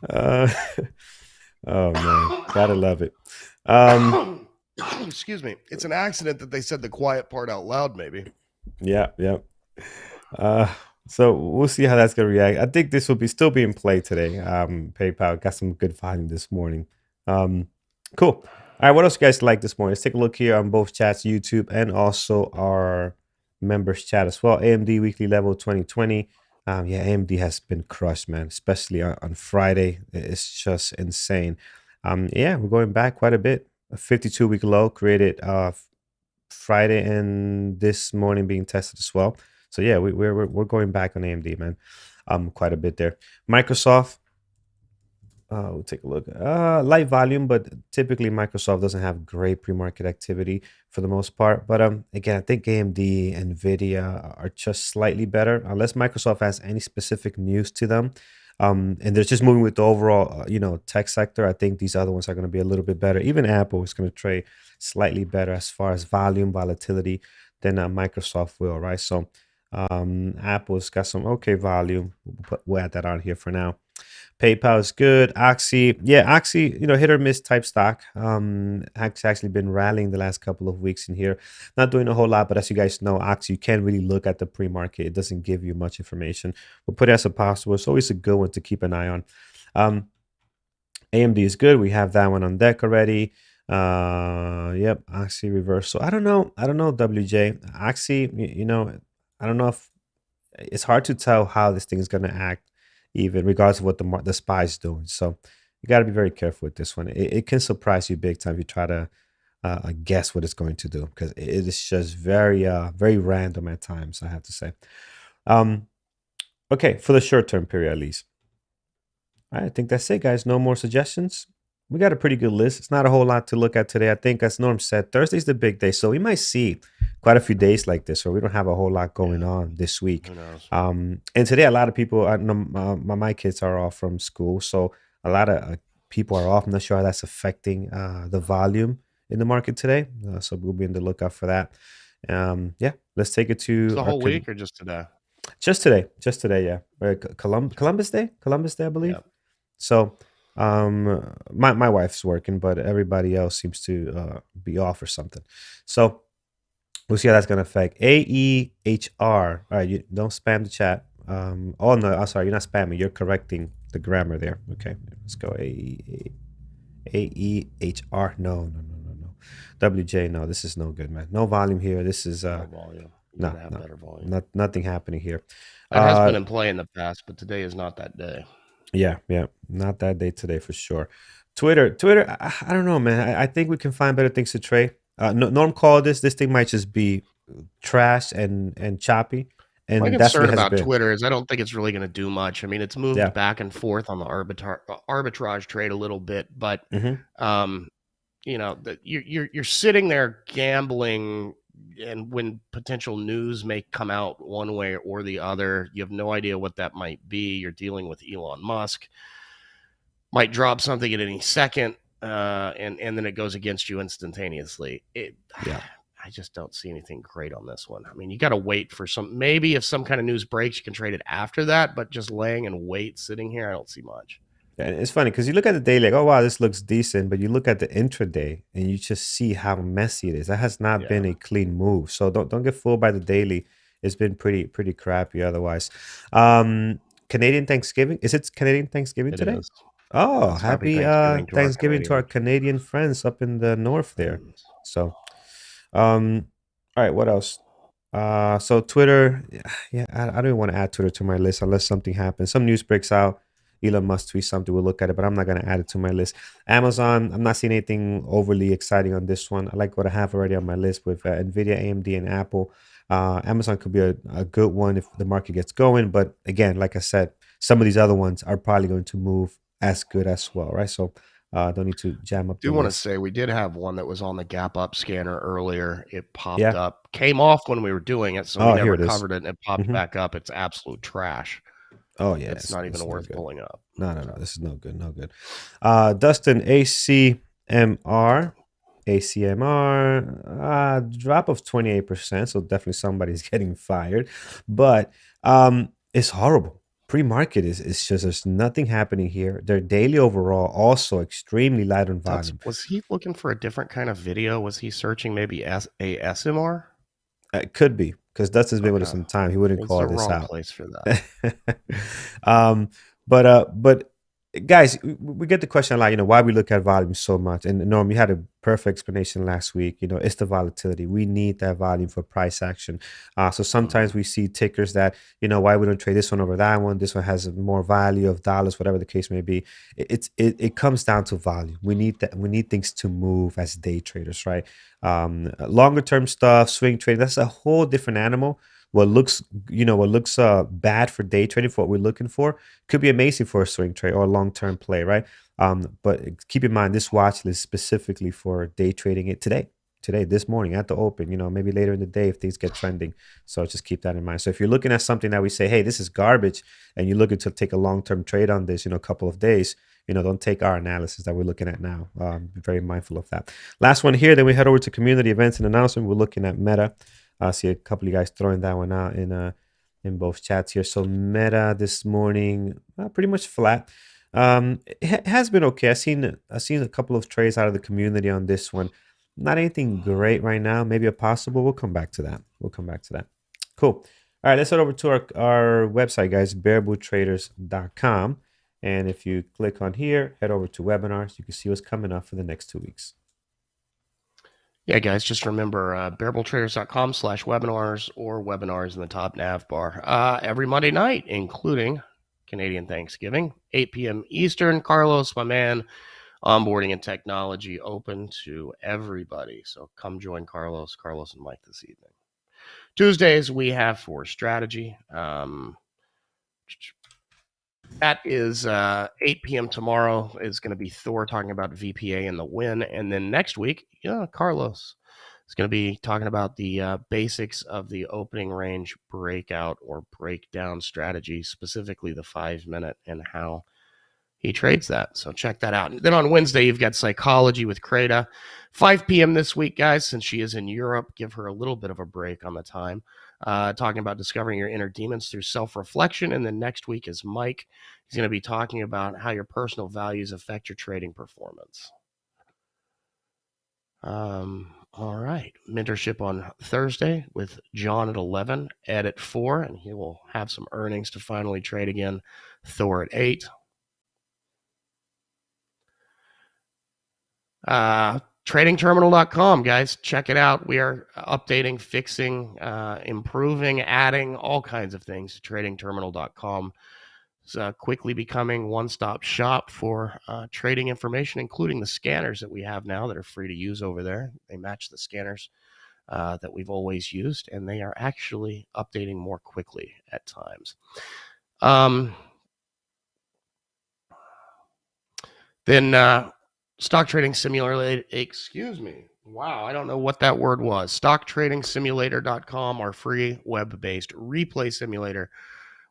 Oh man, gotta love it. Excuse me. It's an accident that they said the quiet part out loud, maybe. Yeah. So we'll see how that's gonna react. I think this will still be in play today. PayPal got some good volume this morning. Cool. All right, what else you guys like this morning? Let's take a look here on both chats, YouTube and also our members chat as well. AMD weekly level 2020. Yeah, AMD has been crushed, man, especially on Friday. It's just insane. Yeah, we're going back quite a bit. A 52-week low created Friday, and this morning being tested as well. So yeah, we're going back on AMD, man. Quite a bit there. Microsoft. We'll take a look. Light volume, but typically Microsoft doesn't have great pre-market activity for the most part. But again, I think AMD, Nvidia are just slightly better, unless Microsoft has any specific news to them. And they're just moving with the overall, tech sector. I think these other ones are going to be a little bit better. Even Apple is going to trade slightly better as far as volume, volatility than Microsoft will, right? So Apple's got some okay volume. We'll add that on here for now. PayPal is good. Oxy, hit or miss type stock. Has actually been rallying the last couple of weeks in here. Not doing a whole lot, but as you guys know, Oxy, you can't really look at the pre-market. It doesn't give you much information. We'll put it as a possible. It's always a good one to keep an eye on. AMD is good. We have that one on deck already. Yep, Oxy reversal. I don't know, WJ. Oxy, I don't know if it's hard to tell how this thing is going to act, even regardless of what the SPY is doing. So you got to be very careful with this one. It can surprise you big time if you try to guess what it's going to do, because it is just very random at times, I have to say. Okay, for the short term period at least. I think that's it, guys. No more suggestions. We got a pretty good list. It's not a whole lot to look at today. I think, as Norm said, Thursday's the big day, so we might see quite a few days like this, where we don't have a whole lot going on this week. Who knows? And today, a lot of people, I know my kids are off from school, so a lot of people are off. I'm not sure how that's affecting the volume in the market today, so we'll be on the lookout for that. Yeah, let's take it to It's the our whole week or just today? just today, yeah. Columbus Day, I believe. Yeah. So, my wife's working, but everybody else seems to be off or something. So we'll see how that's gonna affect AEHR. All right, you don't spam the chat. Oh no, I'm sorry, you're not spamming. You're correcting the grammar there. Okay, let's go AEHR. No. WJ, no, this is no good, man. No volume here. This is No volume. You no, gotta have better volume. nothing happening here. That has been in play in the past, but today is not that day. Yeah, not that day today for sure. Twitter, I don't know, man. I think we can find better things to trade. Norm called this. This thing might just be trash and choppy, My and that's what it concern has about been. Twitter is I don't think it's really going to do much. I mean, it's moved Yeah. back and forth on the arbitrage trade a little bit, but hmm you know, you're sitting there gambling, and when potential news may come out one way or the other, you have no idea what that might be. You're dealing with Elon Musk, might drop something at any second, and then it goes against you instantaneously. Yeah. I just don't see anything great on this one. I mean, you got to wait for maybe if some kind of news breaks, you can trade it after that, but just laying and wait sitting here, I don't see much. And it's funny because you look at the daily, like, oh wow, this looks decent, but you look at the intraday and you just see how messy it is. That has not been a clean move. So don't get fooled by the daily. It's been pretty crappy otherwise. Canadian Thanksgiving. Is it Canadian Thanksgiving It today? is. Oh, Yes, happy Thanksgiving to our Canadian friends up in the north there. friends. So, all right, what else? So Twitter, yeah, I don't even want to add Twitter to my list unless something happens. Some news breaks out. Elon Musk tweets something, we'll look at it, but I'm not going to add it to my list. Amazon, I'm not seeing anything overly exciting on this one. I like what I have already on my list with NVIDIA, AMD, and Apple. Amazon could be a good one if the market gets going, but again, like I said, some of these other ones are probably going to move as good as well, right? So don't need to jam up. I do want to say we did have one that was on the gap up scanner earlier. It popped up, came off when we were doing it, so we never covered it, and it popped back up. It's absolute trash. Oh yeah, it's not even worth pulling up. No, this is no good. Dustin, ACMR, drop of 28%. So definitely somebody's getting fired, but it's horrible. Pre-market is just there's nothing happening here. Their daily overall also extremely light on volume. Was he looking for a different kind of video? Was he searching maybe a SMR? It could be, because Dustin's been with us some time. He wouldn't call this out. Place for that. But guys, we get the question a lot, why we look at volume so much. And Norm, you had a perfect explanation last week. It's the volatility. We need that volume for price action. So sometimes we see tickers that, why we don't trade this one over that one. This one has more value of dollars, whatever the case may be. It comes down to volume. We need that. We need things to move as day traders, right? Longer term stuff, swing trading, that's a whole different animal. What looks bad for day trading, for what we're looking for, could be amazing for a swing trade or a long-term play, right? But keep in mind, this watch list specifically for day trading it today, this morning at the open, maybe later in the day if things get trending. So just keep that in mind. So if you're looking at something that we say, hey, this is garbage, and you're looking to take a long-term trade on this, a couple of days, don't take our analysis that we're looking at now. Be very mindful of that. Last one here, then we head over to community events and announcement. We're looking at Meta. I see a couple of you guys throwing that one out in both chats here. So Meta this morning, pretty much flat. It has been okay. I've seen a couple of trades out of the community on this one. Not anything great right now. Maybe a possible. We'll come back to that. Cool. All right, let's head over to our website, guys, bearbulltraders.com. And if you click on here, head over to webinars. You can see what's coming up for the next 2 weeks. Yeah, guys, just remember bearbulltraders.com/webinars or webinars in the top nav bar every Monday night, including Canadian Thanksgiving, 8 p.m. Eastern. Carlos, my man, onboarding and technology open to everybody. So come join Carlos and Mike this evening. Tuesdays, we have for strategy. That is 8 p.m. tomorrow is going to be Thor talking about VPA and the win. And then next week, Carlos is going to be talking about the basics of the opening range breakout or breakdown strategy, specifically the 5-minute and how he trades that. So check that out. And then on Wednesday, you've got psychology with Kreda. 5 p.m. this week, guys, since she is in Europe. Give her a little bit of a break on the time. Talking about discovering your inner demons through self-reflection. And then next week is Mike. He's going to be talking about how your personal values affect your trading performance. All right. Mentorship on Thursday with John at 11, Ed at 4, and he will have some earnings to finally trade again. Thor at 8. TradingTerminal.com, guys. Check it out. We are updating, fixing, improving, adding all kinds of things to TradingTerminal.com. It's quickly becoming one-stop shop for trading information, including the scanners that we have now that are free to use over there. They match the scanners that we've always used, and they are actually updating more quickly at times. Then Stock Trading Simulator, excuse me. Wow, I don't know what that word was. StockTradingSimulator.com, our free web-based replay simulator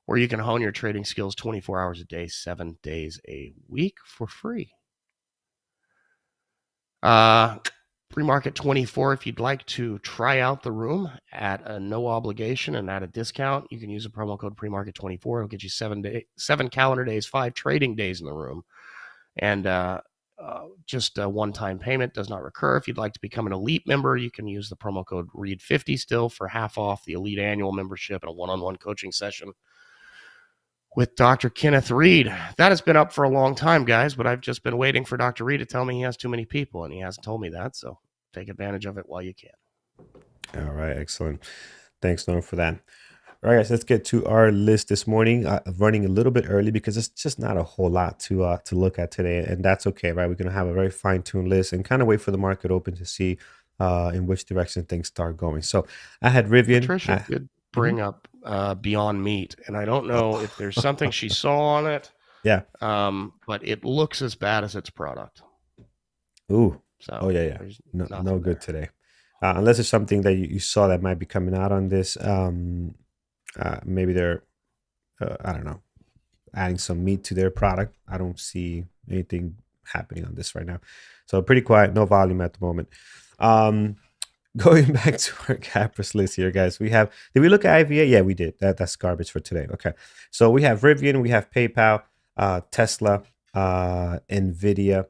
where you can hone your trading skills 24 hours a day, 7 days a week for free. PreMarket 24, if you'd like to try out the room at a no obligation and at a discount, you can use a promo code PreMarket 24. It'll get you 7 calendar days, 5 trading days in the room. And just a one-time payment, does not recur. If you'd like to become an elite member, you can use the promo code READ50 still for half off the elite annual membership and a one-on-one coaching session with Dr. Kenneth Reed. That has been up for a long time, guys, but I've just been waiting for Dr. Reed to tell me he has too many people, and he hasn't told me that, so take advantage of it while you can. All right, excellent. Thanks, Norm, for that. All right, guys, let's get to our list this morning. Running a little bit early because it's just not a whole lot to look at today, and that's okay, right? We're going to have a very fine-tuned list and kind of wait for the market open to see in which direction things start going. So I had Rivian. Patricia did bring up Beyond Meat, and I don't know if there's something she saw on it. Yeah. But it looks as bad as its product. Ooh. So oh yeah. No good today. Unless it's something that you saw that might be coming out on this. Maybe they're, I don't know, adding some meat to their product. I don't see anything happening on this right now. So pretty quiet, no volume at the moment. Going back to our Capras list here, guys, did we look at IVA? Yeah, we did. That's garbage for today. Okay. So we have Rivian, we have PayPal, Tesla, NVIDIA,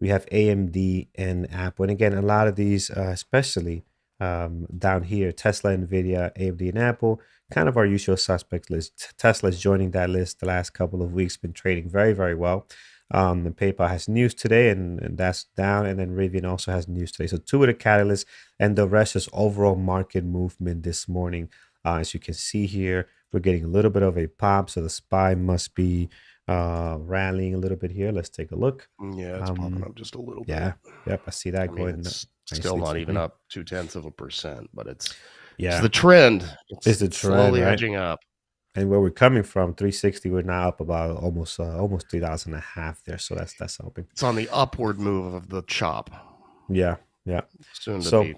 we have AMD and Apple. And again, a lot of these, especially down here, Tesla, NVIDIA, AMD, and Apple, kind of our usual suspect list. Tesla's joining that list the last couple of weeks, been trading very, very well. The PayPal has news today, and that's down. And then Rivian also has news today. So 2 of the catalysts, and the rest is overall market movement this morning. As you can see here, we're getting a little bit of a pop. So the SPY must be rallying a little bit here. Let's take a look. Yeah, it's popping up just a little bit. Yeah, yep, I see that going. It's still not even up 0.2%, but it's the trend. It's the trend, slowly right? edging up. And where we're coming from, 360, we're now up about almost 3,000 and a half there. So that's helping. It's on the upward move of the chop. Yeah. Soon to be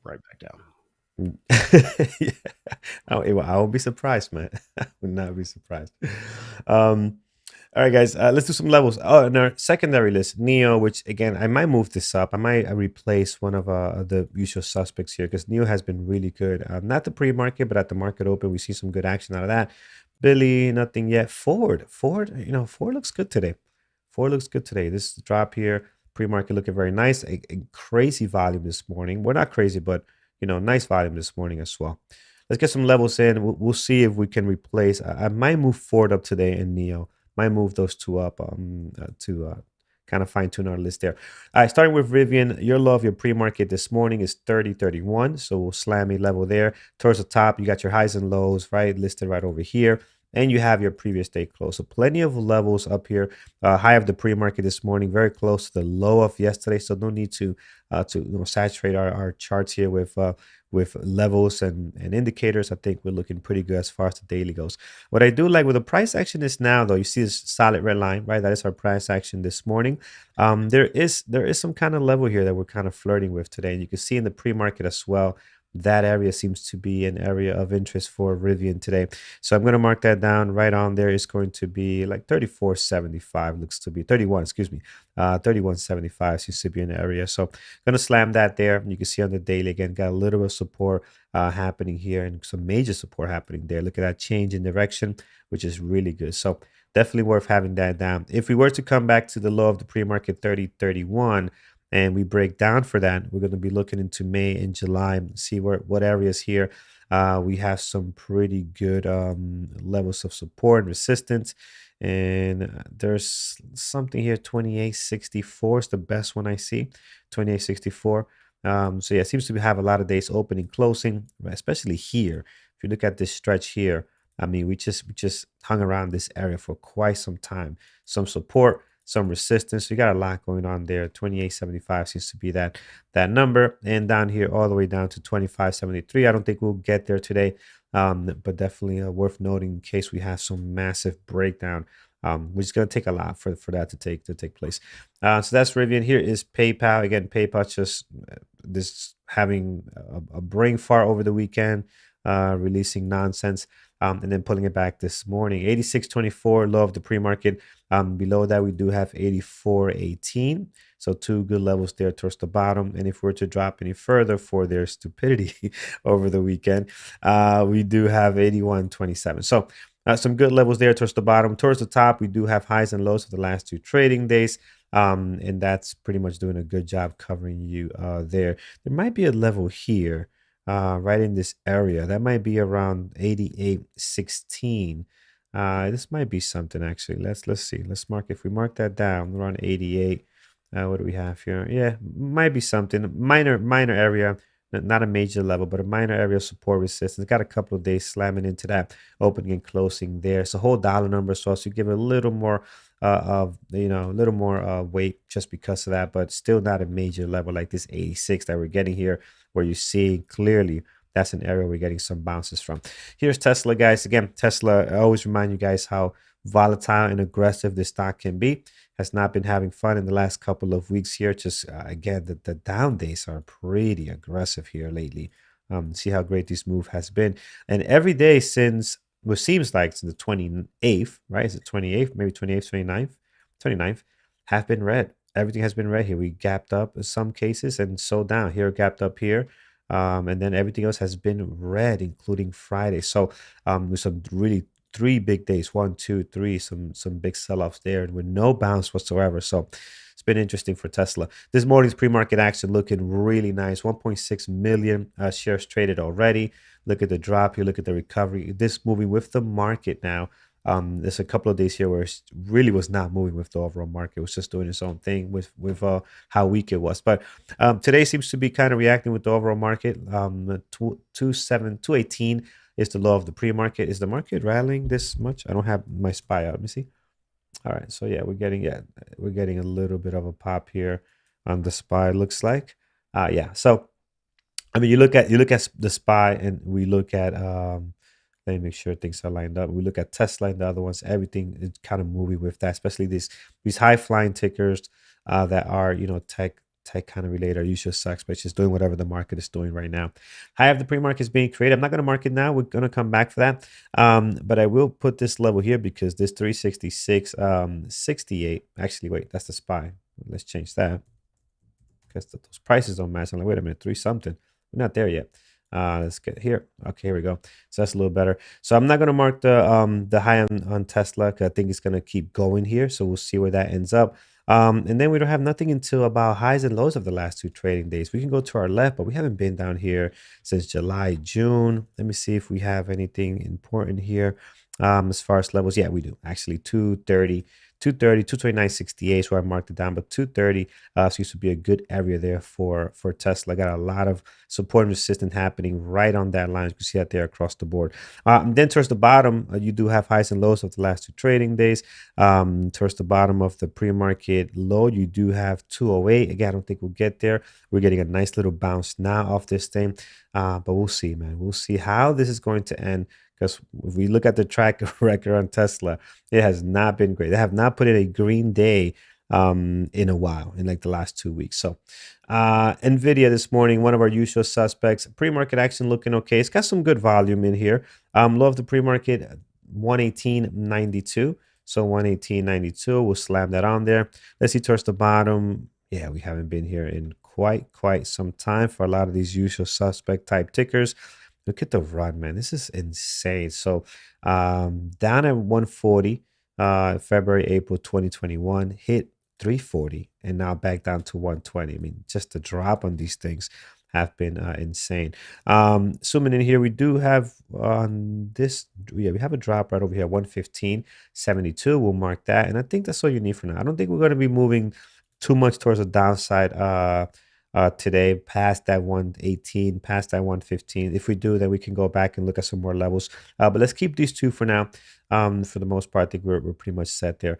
right back down. Yeah. I won't be surprised, man. I would not be surprised. All right, guys, let's do some levels. Oh, and our secondary list, NEO, which again, I might move this up. I might replace one of the usual suspects here because NEO has been really good. Not the pre-market, but at the market open, we see some good action out of that. Billy, nothing yet. Ford, Ford looks good today. Ford looks good today. This drop here, pre-market looking very nice. A crazy volume this morning. Well, not crazy, but nice volume this morning as well. Let's get some levels in. We'll see if we can replace. I might move Ford up today in NEO. Might move those 2 up to kind of fine tune our list there. All right, starting with Rivian, your low of your pre-market this morning is 30.31. So we'll slam a level there. Towards the top, you got your highs and lows, right? Listed right over here. and you have your previous day close. So plenty of levels up here. High of the pre-market this morning, very close to the low of yesterday. So no need to saturate our charts here with levels and indicators. I think we're looking pretty good as far as the daily goes. What I do like with the price action is now, though, you see this solid red line, right? That is our price action this morning. There is some kind of level here that we're kind of flirting with today, and you can see in the pre-market as well. That area seems to be an area of interest for Rivian today. So I'm going to mark that down. Right on there is going to be like 34.75, looks to be 31, excuse me. 31.75 seems to be an area. So I'm going to slam that there. You can see on the daily, again, got a little bit of support happening here and some major support happening there. Look at that change in direction, which is really good. So definitely worth having that down. If we were to come back to the low of the pre-market 30.31, and we break down for that, we're going to be looking into May and July, see what areas here we have some pretty good levels of support and resistance. And there's something here, 28.64 is the best one I see, 28.64. So yeah, it seems to have a lot of days opening, closing, especially here. If you look at this stretch here, I mean, we just hung around this area for quite some time. Some support, some resistance. So you got a lot going on there. 28.75 seems to be that number. And down here, all the way down to 25.73. I don't think we'll get there today, but definitely worth noting in case we have some massive breakdown, which is going to take a lot for that to take place. So that's Rivian. Here is PayPal. Again, PayPal just this having a brain fart over the weekend, releasing nonsense. And then pulling it back this morning. 86.24, low of the pre-market. Below that, we do have 84.18. So two good levels there towards the bottom. And if we're to drop any further for their stupidity over the weekend, we do have 81.27. So some good levels there towards the bottom. Towards the top, we do have highs and lows of the last two trading days. And that's pretty much doing a good job covering you there. There might be a level here. Right in this area. That might be around 88.16. This might be something actually. Let's see. Let's mark, if we mark that down around 88. What do we have here? Yeah, might be something. Minor area, not a major level, but a minor area of support resistance. Got a couple of days slamming into that opening and closing there. It's a whole dollar number, so also give it a little more a little more weight just because of that, but still not a major level like this 86 that we're getting here, where you see clearly that's an area we're getting some bounces from. Here's Tesla, guys. Again, Tesla, I always remind you guys how volatile and aggressive this stock can be. Has not been having fun in the last couple of weeks here. Just again, the down days are pretty aggressive here lately. See how great this move has been. And every day since what seems like since the 28th, right? Is it 28th? Maybe 28th, 29th, have been red. Everything has been red here. We gapped up in some cases and so down here, gapped up here. And then everything else has been red, including Friday. So with some really 3 big days, 1, 2, 3, some big sell-offs there with no bounce whatsoever. So it's been interesting for Tesla. This morning's pre-market action looking really nice. 1.6 million shares traded already. Look at the drop here. Look at the recovery. This moving with the market now. There's a couple of days here where it really was not moving with the overall market. It was just doing its own thing with how weak it was. But today seems to be kind of reacting with the overall market. 218 is the low of the pre-market. Is the market rallying this much? I don't have my SPY out. Let me see. All right, so yeah, we're getting a little bit of a pop here on the SPY. Looks like, yeah. So I mean, you look at the SPY, and we look at let me make sure things are lined up. We look at Tesla and the other ones. Everything is kind of moving with that, especially these high flying tickers that are tech kind of related, are usual sucks, but it's just doing whatever the market is doing right now. High of the pre-market is being created. I'm not going to mark it now. We're going to come back for that. But I will put this level here because this 366, 68. Actually, wait, that's the SPY. Let's change that because those prices don't match. I'm like, wait a minute, 3 something. We're not there yet. Let's get here. Okay, here we go. So that's a little better. So I'm not going to mark the high on Tesla because I think it's going to keep going here. So we'll see where that ends up. And then we don't have nothing until about highs and lows of the last 2 trading days. We can go to our left, but we haven't been down here since July, June. Let me see if we have anything important here. As far as levels, yeah, we do actually 230, 230, 229.68 is where I marked it down, but 230 seems to be a good area there for Tesla. Got a lot of support and resistance happening right on that line. You can see that there across the board. Then towards the bottom, you do have highs and lows of the last 2 trading days. Towards the bottom of the pre-market low, you do have 208. Again, I don't think we'll get there. We're getting a nice little bounce now off this thing, but we'll see, man. We'll see how this is going to end, because if we look at the track record on Tesla, it has not been great. They have not put in a green day in a while, in like the last 2 weeks. So Nvidia this morning, one of our usual suspects. Pre-market action looking okay. It's got some good volume in here. Low of the pre-market 118.92. So 118.92, we'll slam that on there. Let's see towards the bottom. Yeah, we haven't been here in quite some time for a lot of these usual suspect type tickers. Look at the run, man. This is insane. So down at 140, February, April 2021, hit 340, and now back down to 120. I mean, just the drop on these things have been insane. Zooming in here, we do have on this, yeah, we have a drop right over here, 115.72. We'll mark that, and I think that's all you need for now. I don't think we're going to be moving too much towards the downside today, past that 118, past that 115. If we do, then we can go back and look at some more levels. But let's keep these two for now. For the most part, I think we're pretty much set there.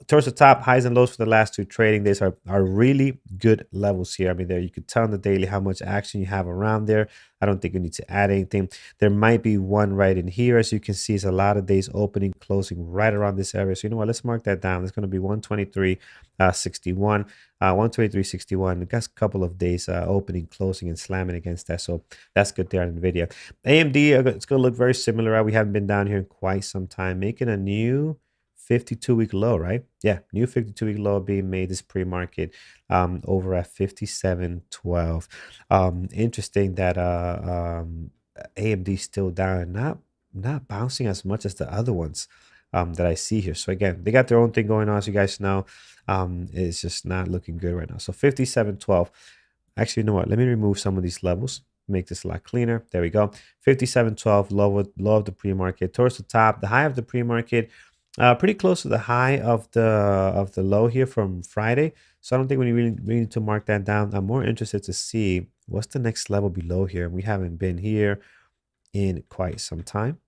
Towards the top, highs and lows for the last 2 trading days are really good levels here. I mean, there you could tell on the daily how much action you have around there. I don't think you need to add anything. There might be one right in here. As you can see, it's a lot of days opening, closing right around this area. So you know what? Let's mark that down. It's going to be 123.61. 123.61. It got a couple of days opening, closing, and slamming against that. So that's good there on NVIDIA. AMD, it's going to look very similar. We haven't been down here in quite some time, making a new 52-week low, right? Yeah, new 52-week low being made this pre-market over at 57.12. Interesting that AMD still down, not bouncing as much as the other ones that I see here. So again, they got their own thing going on, as you guys know. It's just not looking good right now. So 57.12. Actually, you know what? Let me remove some of these levels, make this a lot cleaner. There we go. 57.12, low of the pre-market. Towards the top, the high of the pre-market, pretty close to the high of the low here from Friday. So I don't think we really need to mark that down. I'm more interested to see what's the next level below here. We haven't been here in quite some time,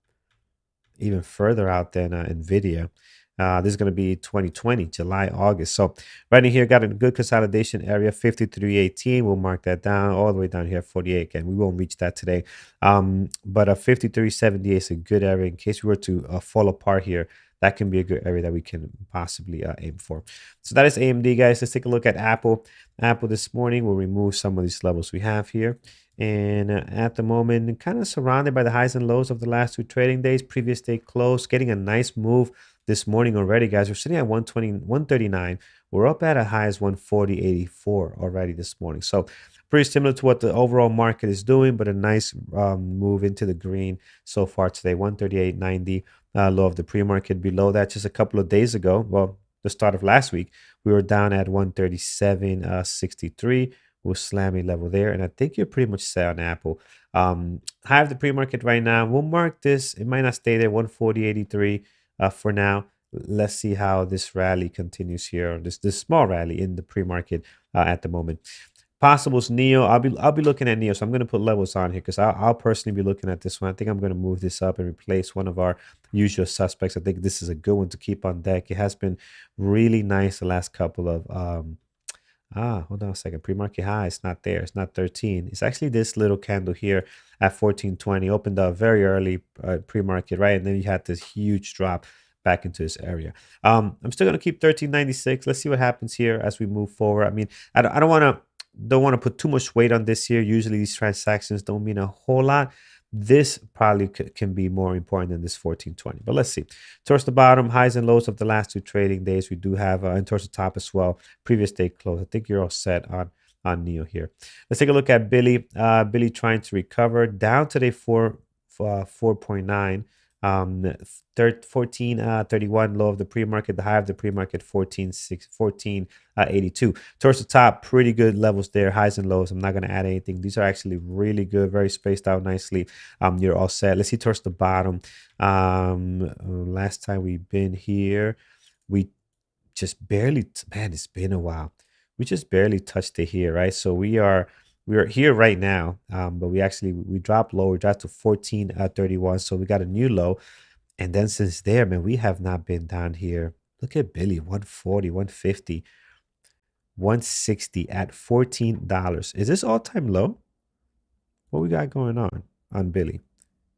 even further out than NVIDIA. This is going to be 2020, July, August. So right in here, got a good consolidation area, 53.18. We'll mark that down all the way down here, 48. Again, we won't reach that today. But a 53.78 is a good area in case we were to fall apart here. That can be a good area that we can possibly aim for. So that is AMD, guys. Let's take a look at Apple. Apple this morning, we'll remove some of these levels we have here. And at the moment, kind of surrounded by the highs and lows of the last 2 trading days. Previous day close, getting a nice move this morning already, guys. We're sitting at 120, 139. We're up at a high as 140.84 already this morning. So pretty similar to what the overall market is doing, but a nice move into the green so far today. 138.90, low of the pre-market. Below that, just a couple of days ago, well, the start of last week, we were down at 137.63. We'll slam a level there, and I think you're pretty much set on Apple. High of the pre-market right now. We'll mark this. It might not stay there. 140.83 for now. Let's see how this rally continues here. This small rally in the pre-market at the moment. Possibles Neo. I'll be looking at Neo, so I'm going to put levels on here because I'll personally be looking at this one. I think I'm going to move this up and replace one of our usual suspects. I think this is a good one to keep on deck. It has been really nice the last couple of hold on a second. Pre-market high, it's not there. It's not 13. It's actually this little candle here at 14.20. Opened up very early pre-market, right? And then you had this huge drop back into this area. I'm still going to keep 13.96. Let's see what happens here as we move forward. I mean, I don't want to put too much weight on this here. Usually these transactions don't mean a whole lot. This probably can be more important than this 14.20, but let's see. Towards the bottom, highs and lows of the last 2 trading days, we do have, and towards the top as well, previous day close. I think you're all set on Neo here. Let's take a look at Billy. Billy trying to recover down today 4.9. 14.31 low of the pre-market, the high of the pre-market 14.82. Towards the top, pretty good levels there, highs and lows. I'm not going to add anything. These are actually really good, very spaced out nicely. You're all set. Let's see towards the bottom. Last time we've been here, We just barely, man, it's been a while. We just barely touched it here, right? So we are here right now, but we dropped low. We dropped to 14.31. So we got a new low. And then since there, man, we have not been down here. Look at Billy, 140, 150, 160 at $14. Is this all-time low? What we got going on Billy?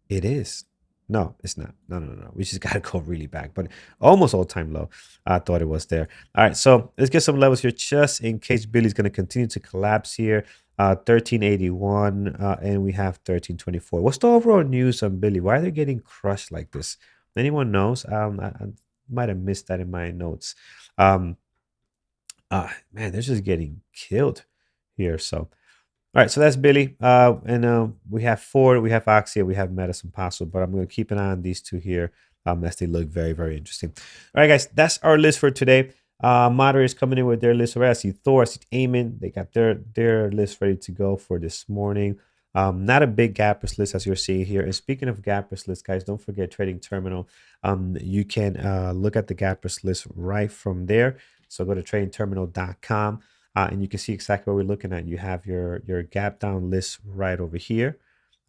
It is. No, it's not. No, no, no, no. We just got to go really back, but almost all-time low. I thought it was there. All right, so let's get some levels here just in case Billy's going to continue to collapse here. 1381, and we have 1324. What's the overall news on Billy? Why are they getting crushed like this? Anyone knows? I might have missed that in my notes. Um, Man, they're just getting killed here. So, all right, so that's Billy. And we have Ford, we have Oxia, we have Medicine Paso, but I'm going to keep an eye on these two here as they look very, very interesting. All right, guys, that's our list for today. Moderators coming in with their list. I see Thor, I see Eamon. They got their list ready to go for this morning. Not a big gappers list as you're seeing here. And speaking of gappers list, guys, don't forget Trading Terminal. You can look at the gappers list right from there. So go to tradingterminal.com. And you can see exactly what we're looking at. You have your gap down list right over here.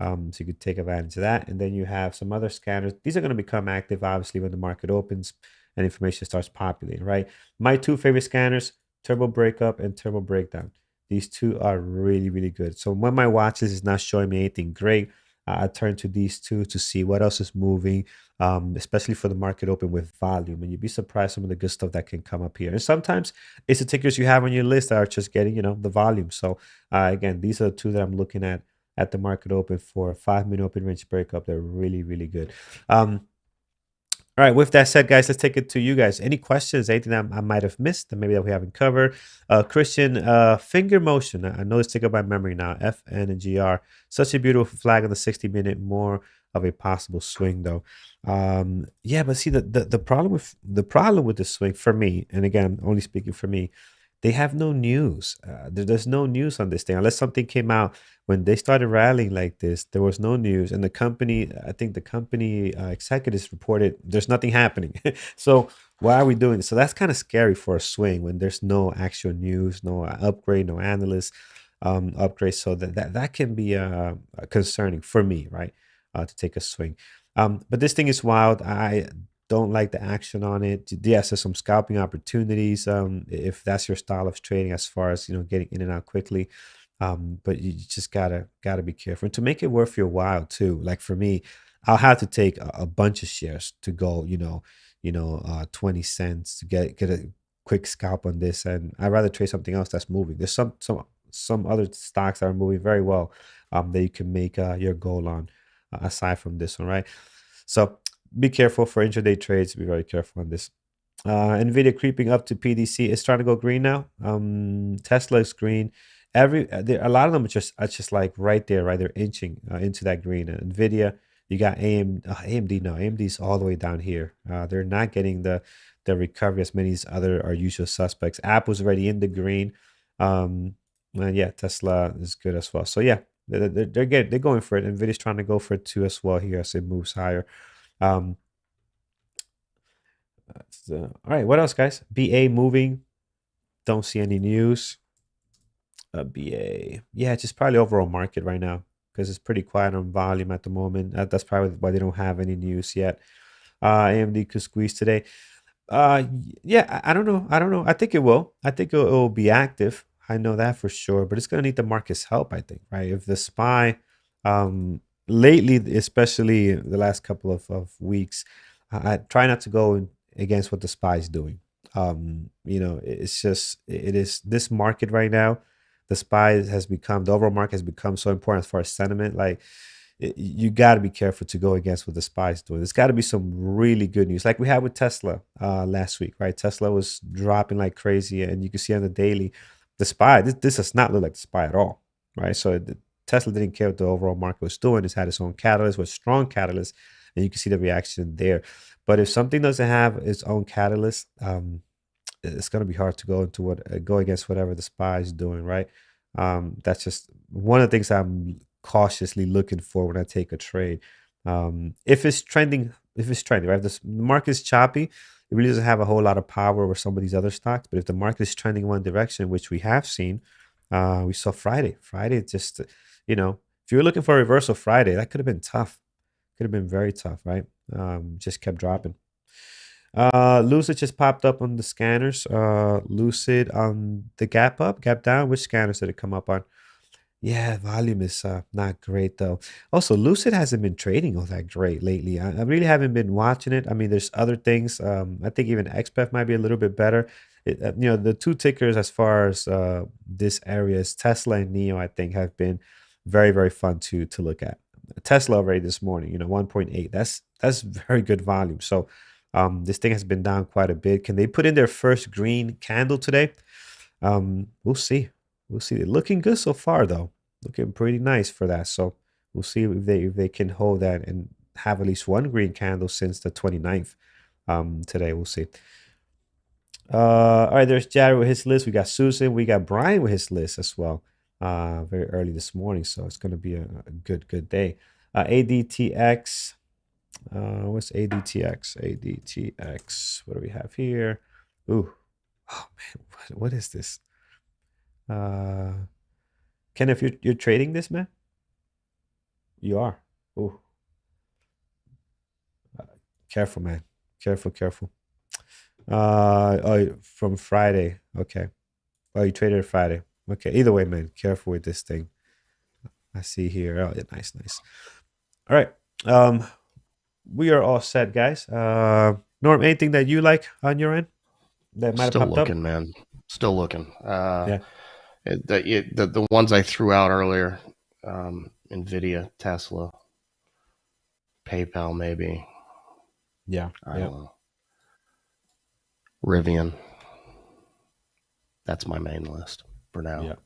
So you could take advantage of that. And then you have some other scanners. These are going to become active, obviously, when the market opens and information starts populating, right? My two favorite scanners, Turbo Breakup and Turbo Breakdown. These two are really, really good. So when my watch list is not showing me anything great, I turn to these two to see what else is moving, especially for the market open with volume. And you'd be surprised some of the good stuff that can come up here. And sometimes it's the tickers you have on your list that are just getting, the volume. So again, these are the two that I'm looking at the market open for 5-minute open range breakup. They're really, really good. All right, with that said, guys, let's take it to you guys. Any questions, anything that I might have missed, that maybe that we haven't covered? Christian, finger motion. I know it's taken by memory now. FN and GR. Such a beautiful flag on the 60-minute. More of a possible swing, though. Yeah, but see, the problem with the swing for me, and again, only speaking for me, they have no news. There's no news on this thing unless something came out when they started rallying like this. There was no news, and I think the company executives reported there's nothing happening. So why are we doing this? So that's kind of scary for a swing when there's no actual news, no upgrade, no analyst upgrade. So that can be concerning for me, right? To take a swing. But this thing is wild. I don't like the action on it. Yes, there's some scalping opportunities if that's your style of trading, as far as getting in and out quickly. But you just gotta be careful, and to make it worth your while too. Like for me, I'll have to take a bunch of shares to go 20 cents to get a quick scalp on this, and I'd rather trade something else that's moving. There's some other stocks that are moving very well that you can make your goal on aside from this one, right? So be careful for intraday trades. Be very careful on this. Nvidia creeping up to PDC. It's trying to go green now. Tesla is green. A lot of them are just like right there, right? They're inching into that green. Nvidia, you got AMD. No, AMD's all the way down here. They're not getting the recovery as many as other our usual suspects. Apple's already in the green. And yeah, Tesla is good as well. So yeah, they're going for it. Nvidia's trying to go for it too as well here as it moves higher. All right, what else, guys? BA moving. Don't see any news. BA, yeah, it's just probably overall market right now because it's pretty quiet on volume at the moment. That's probably why they don't have any news yet. AMD could squeeze today. Yeah, I don't know. I think it will. I think it will be active. I know that for sure, but it's gonna need the market's help, I think, right? If the SPY, lately, especially the last couple of weeks, I try not to go against what the SPY is doing. It's just it is this market right now. The overall market has become so important as far as sentiment. Like you got to be careful to go against what the SPY is doing. There's got to be some really good news, like we had with Tesla last week, right? Tesla was dropping like crazy, and you can see on the daily, the SPY. This does not look like the SPY at all, right? So Tesla didn't care what the overall market was doing. It's had its own catalyst, with strong catalyst, and you can see the reaction there. But if something doesn't have its own catalyst, it's going to be hard to go against whatever the SPY is doing, right? That's just one of the things I'm cautiously looking for when I take a trade. If it's trending, right? The market is choppy. it really doesn't have a whole lot of power over some of these other stocks. But if the market is trending one direction, which we have seen, we saw Friday. Friday just, if you were looking for a reversal Friday, that could have been tough. Could have been very tough, right? Just kept dropping. Lucid just popped up on the scanners. Lucid on the gap up, gap down. Which scanners did it come up on? Yeah, volume is not great though. Also, Lucid hasn't been trading all that great lately. I really haven't been watching it. I mean, there's other things. I think even XPEF might be a little bit better. The two tickers as far as this area is Tesla and Neo. I think have been very very fun to look at. Tesla already this morning, 1.8. That's very good volume. So this thing has been down quite a bit. Can they put in their first green candle today? We'll see. We'll see. They're looking good so far, though. Looking pretty nice for that. So we'll see if they can hold that and have at least one green candle since the 29th. Today we'll see. All right, there's Jared with his list. We got Susan. We got Brian with his list as well. Very early this morning, so it's going to be a good day. ADTX. What's ADTX? ADTX. What do we have here? Ooh. Oh man, what is this? Ken, if you're trading this, man, you are. Ooh. Careful, man. Careful. From Friday. Okay. Oh, you traded Friday. Okay. Either way, man, careful with this thing. I see here. Oh, yeah, nice. All right. We are all set, guys. Norm, anything that you like on your end that might have Still popped looking, up? man. Still looking. Yeah. The ones I threw out earlier, Nvidia, Tesla, PayPal, maybe. Yeah. I don't know. Rivian. That's my main list for now. Yeah.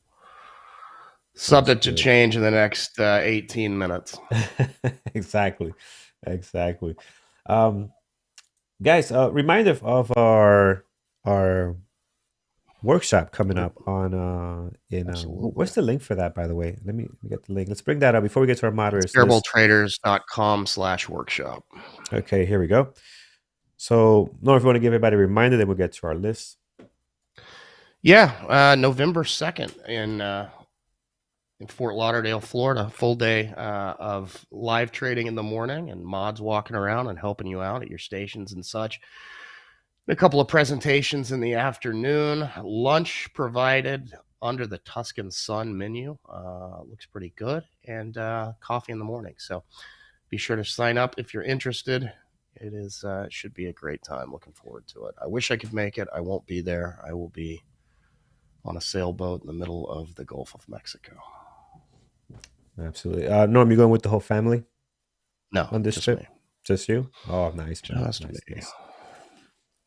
Subject to change in the next 18 minutes. Exactly. Guys, reminder of our workshop coming up on where's the link for that, by the way? Let me get the link. Let's bring that up before we get to our moderators. TerribleTraders.com/workshop. Okay, here we go. So, Norm, if you want to give everybody a reminder, then we'll get to our list. Yeah, November 2nd in Fort Lauderdale, Florida. Full day of live trading in the morning and mods walking around and helping you out at your stations and such. A couple of presentations in the afternoon. Lunch provided under the Tuscan Sun menu. Looks pretty good. And coffee in the morning. So be sure to sign up if you're interested. It should be a great time. Looking forward to it. I wish I could make it. I won't be there. I will be on a sailboat in the middle of the Gulf of Mexico. Absolutely. Norm, you going with the whole family? No, on this trip? me. Just you? Oh, nice, man. Just nice. me.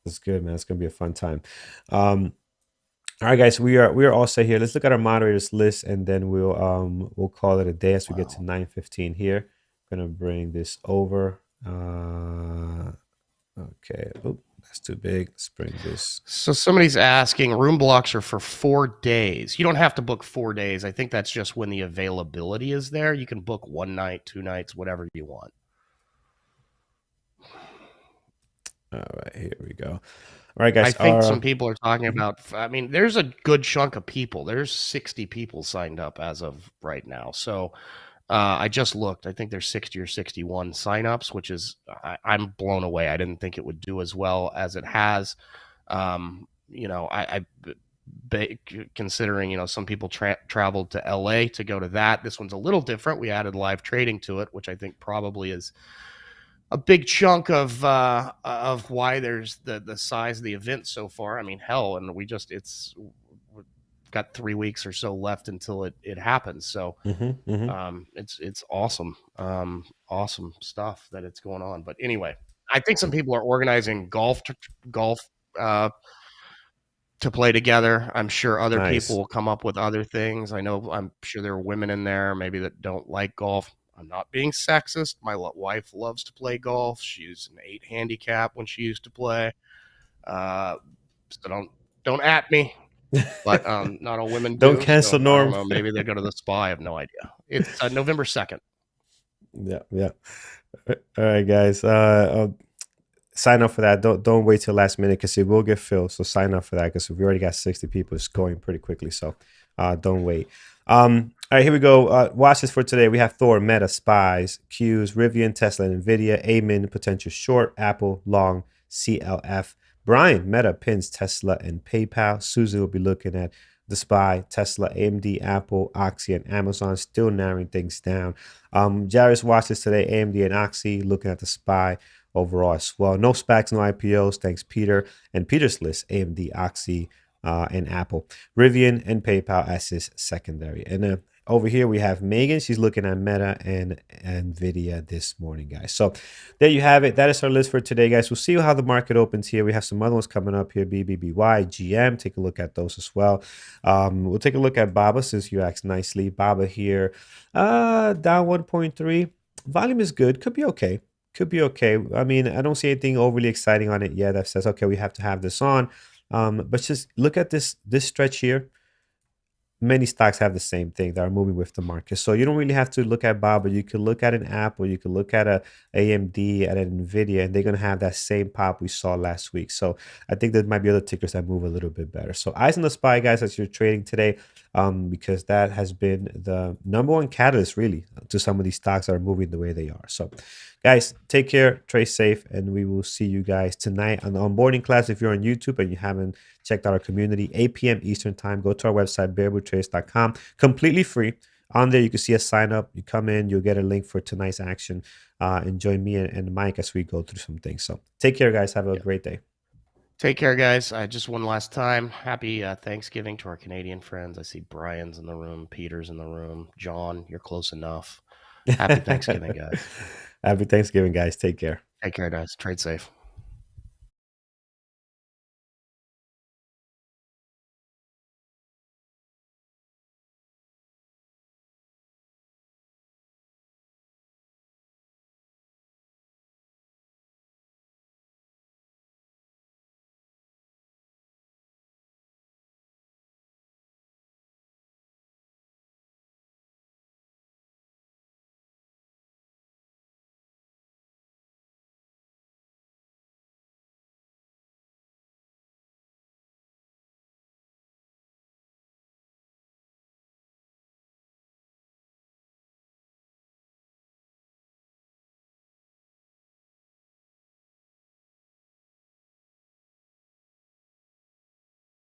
That's good, man. It's gonna be a fun time. All right, guys, we are all set here. Let's look at our moderators list, and then we'll call it a day as we get to 9:15 here. I'm gonna bring this over. Okay. Oh, that's too big. Let's bring this. So somebody's asking, room blocks are for 4 days. You don't have to book 4 days. I think that's just when the availability is there. You can book 1 night, 2 nights, whatever you want. All right, here we go. All right, guys. I think some people are talking about, I mean, there's a good chunk of people. There's 60 people signed up as of right now. So I just looked. I think there's 60 or 61 signups, which is, I'm blown away. I didn't think it would do as well as it has. Considering, some people traveled to LA to go to that. This one's a little different. We added live trading to it, which I think probably is a big chunk of why there's the size of the event so far. I mean, hell, and we've got 3 weeks or so left until it happens. So it's awesome, awesome stuff that it's going on. But anyway, I think some people are organizing golf to play together. I'm sure other people will come up with other things. I'm sure there are women in there maybe that don't like golf. I'm not being sexist. My wife loves to play golf. She's an 8 handicap when she used to play. So don't at me. But not all women do. Don't cancel, Norm. I don't know. Maybe they go to the spa. I have no idea. It's November 2nd. Yeah. All right, guys. sign up for that. Don't wait till last minute because it will get filled. So sign up for that because we already got 60 people. It's going pretty quickly. So don't wait. All right, here we go. Watch this for today. We have Thor, Meta, Spies, Qs, Rivian, Tesla, Nvidia, Amin, potential short, Apple, long, CLF. Brian, Meta, Pins, Tesla, and PayPal. Susan will be looking at the SPY, Tesla, AMD, Apple, Oxy, and Amazon, still narrowing things down. Jairus watched this today, AMD and Oxy, looking at the SPY overall as well. No SPACs, no IPOs. Thanks, Peter. And Peter's list, AMD, Oxy, and Apple. Rivian and PayPal as his secondary. And over here we have Megan. She's looking at Meta and Nvidia this morning, guys. So there you have it. That is our list for today, guys. We'll see how the market opens here. We have some other ones coming up here. BBBY, GM. Take a look at those as well. We'll take a look at Baba since you asked nicely. Baba here, down 1.3. Volume is good. Could be okay. Could be okay. I mean, I don't see anything overly exciting on it yet that says, okay, we have to have this on. But just look at this stretch here. Many stocks have the same thing that are moving with the market. So you don't really have to look at Baba. You could look at an Apple, you could look at a AMD, at an Nvidia, and they're going to have that same pop we saw last week. So I think there might be other tickers that move a little bit better. So eyes on the SPY, guys, as you're trading today, because that has been the number one catalyst really to some of these stocks that are moving the way they are. So guys, take care, trade safe, and we will see you guys tonight on the onboarding class. If you're on YouTube and you haven't checked out our community, 8 p.m. Eastern time, go to our website, bearboottrades.com, completely free. On there, you can see a sign up. You come in, you'll get a link for tonight's action, and join me and Mike as we go through some things. So take care, guys. Have a great day. Take care, guys. Just one last time. Happy Thanksgiving to our Canadian friends. I see Brian's in the room, Peter's in the room. John, you're close enough. Happy Thanksgiving, guys. Happy Thanksgiving, guys. Take care. Take care, guys. Trade safe.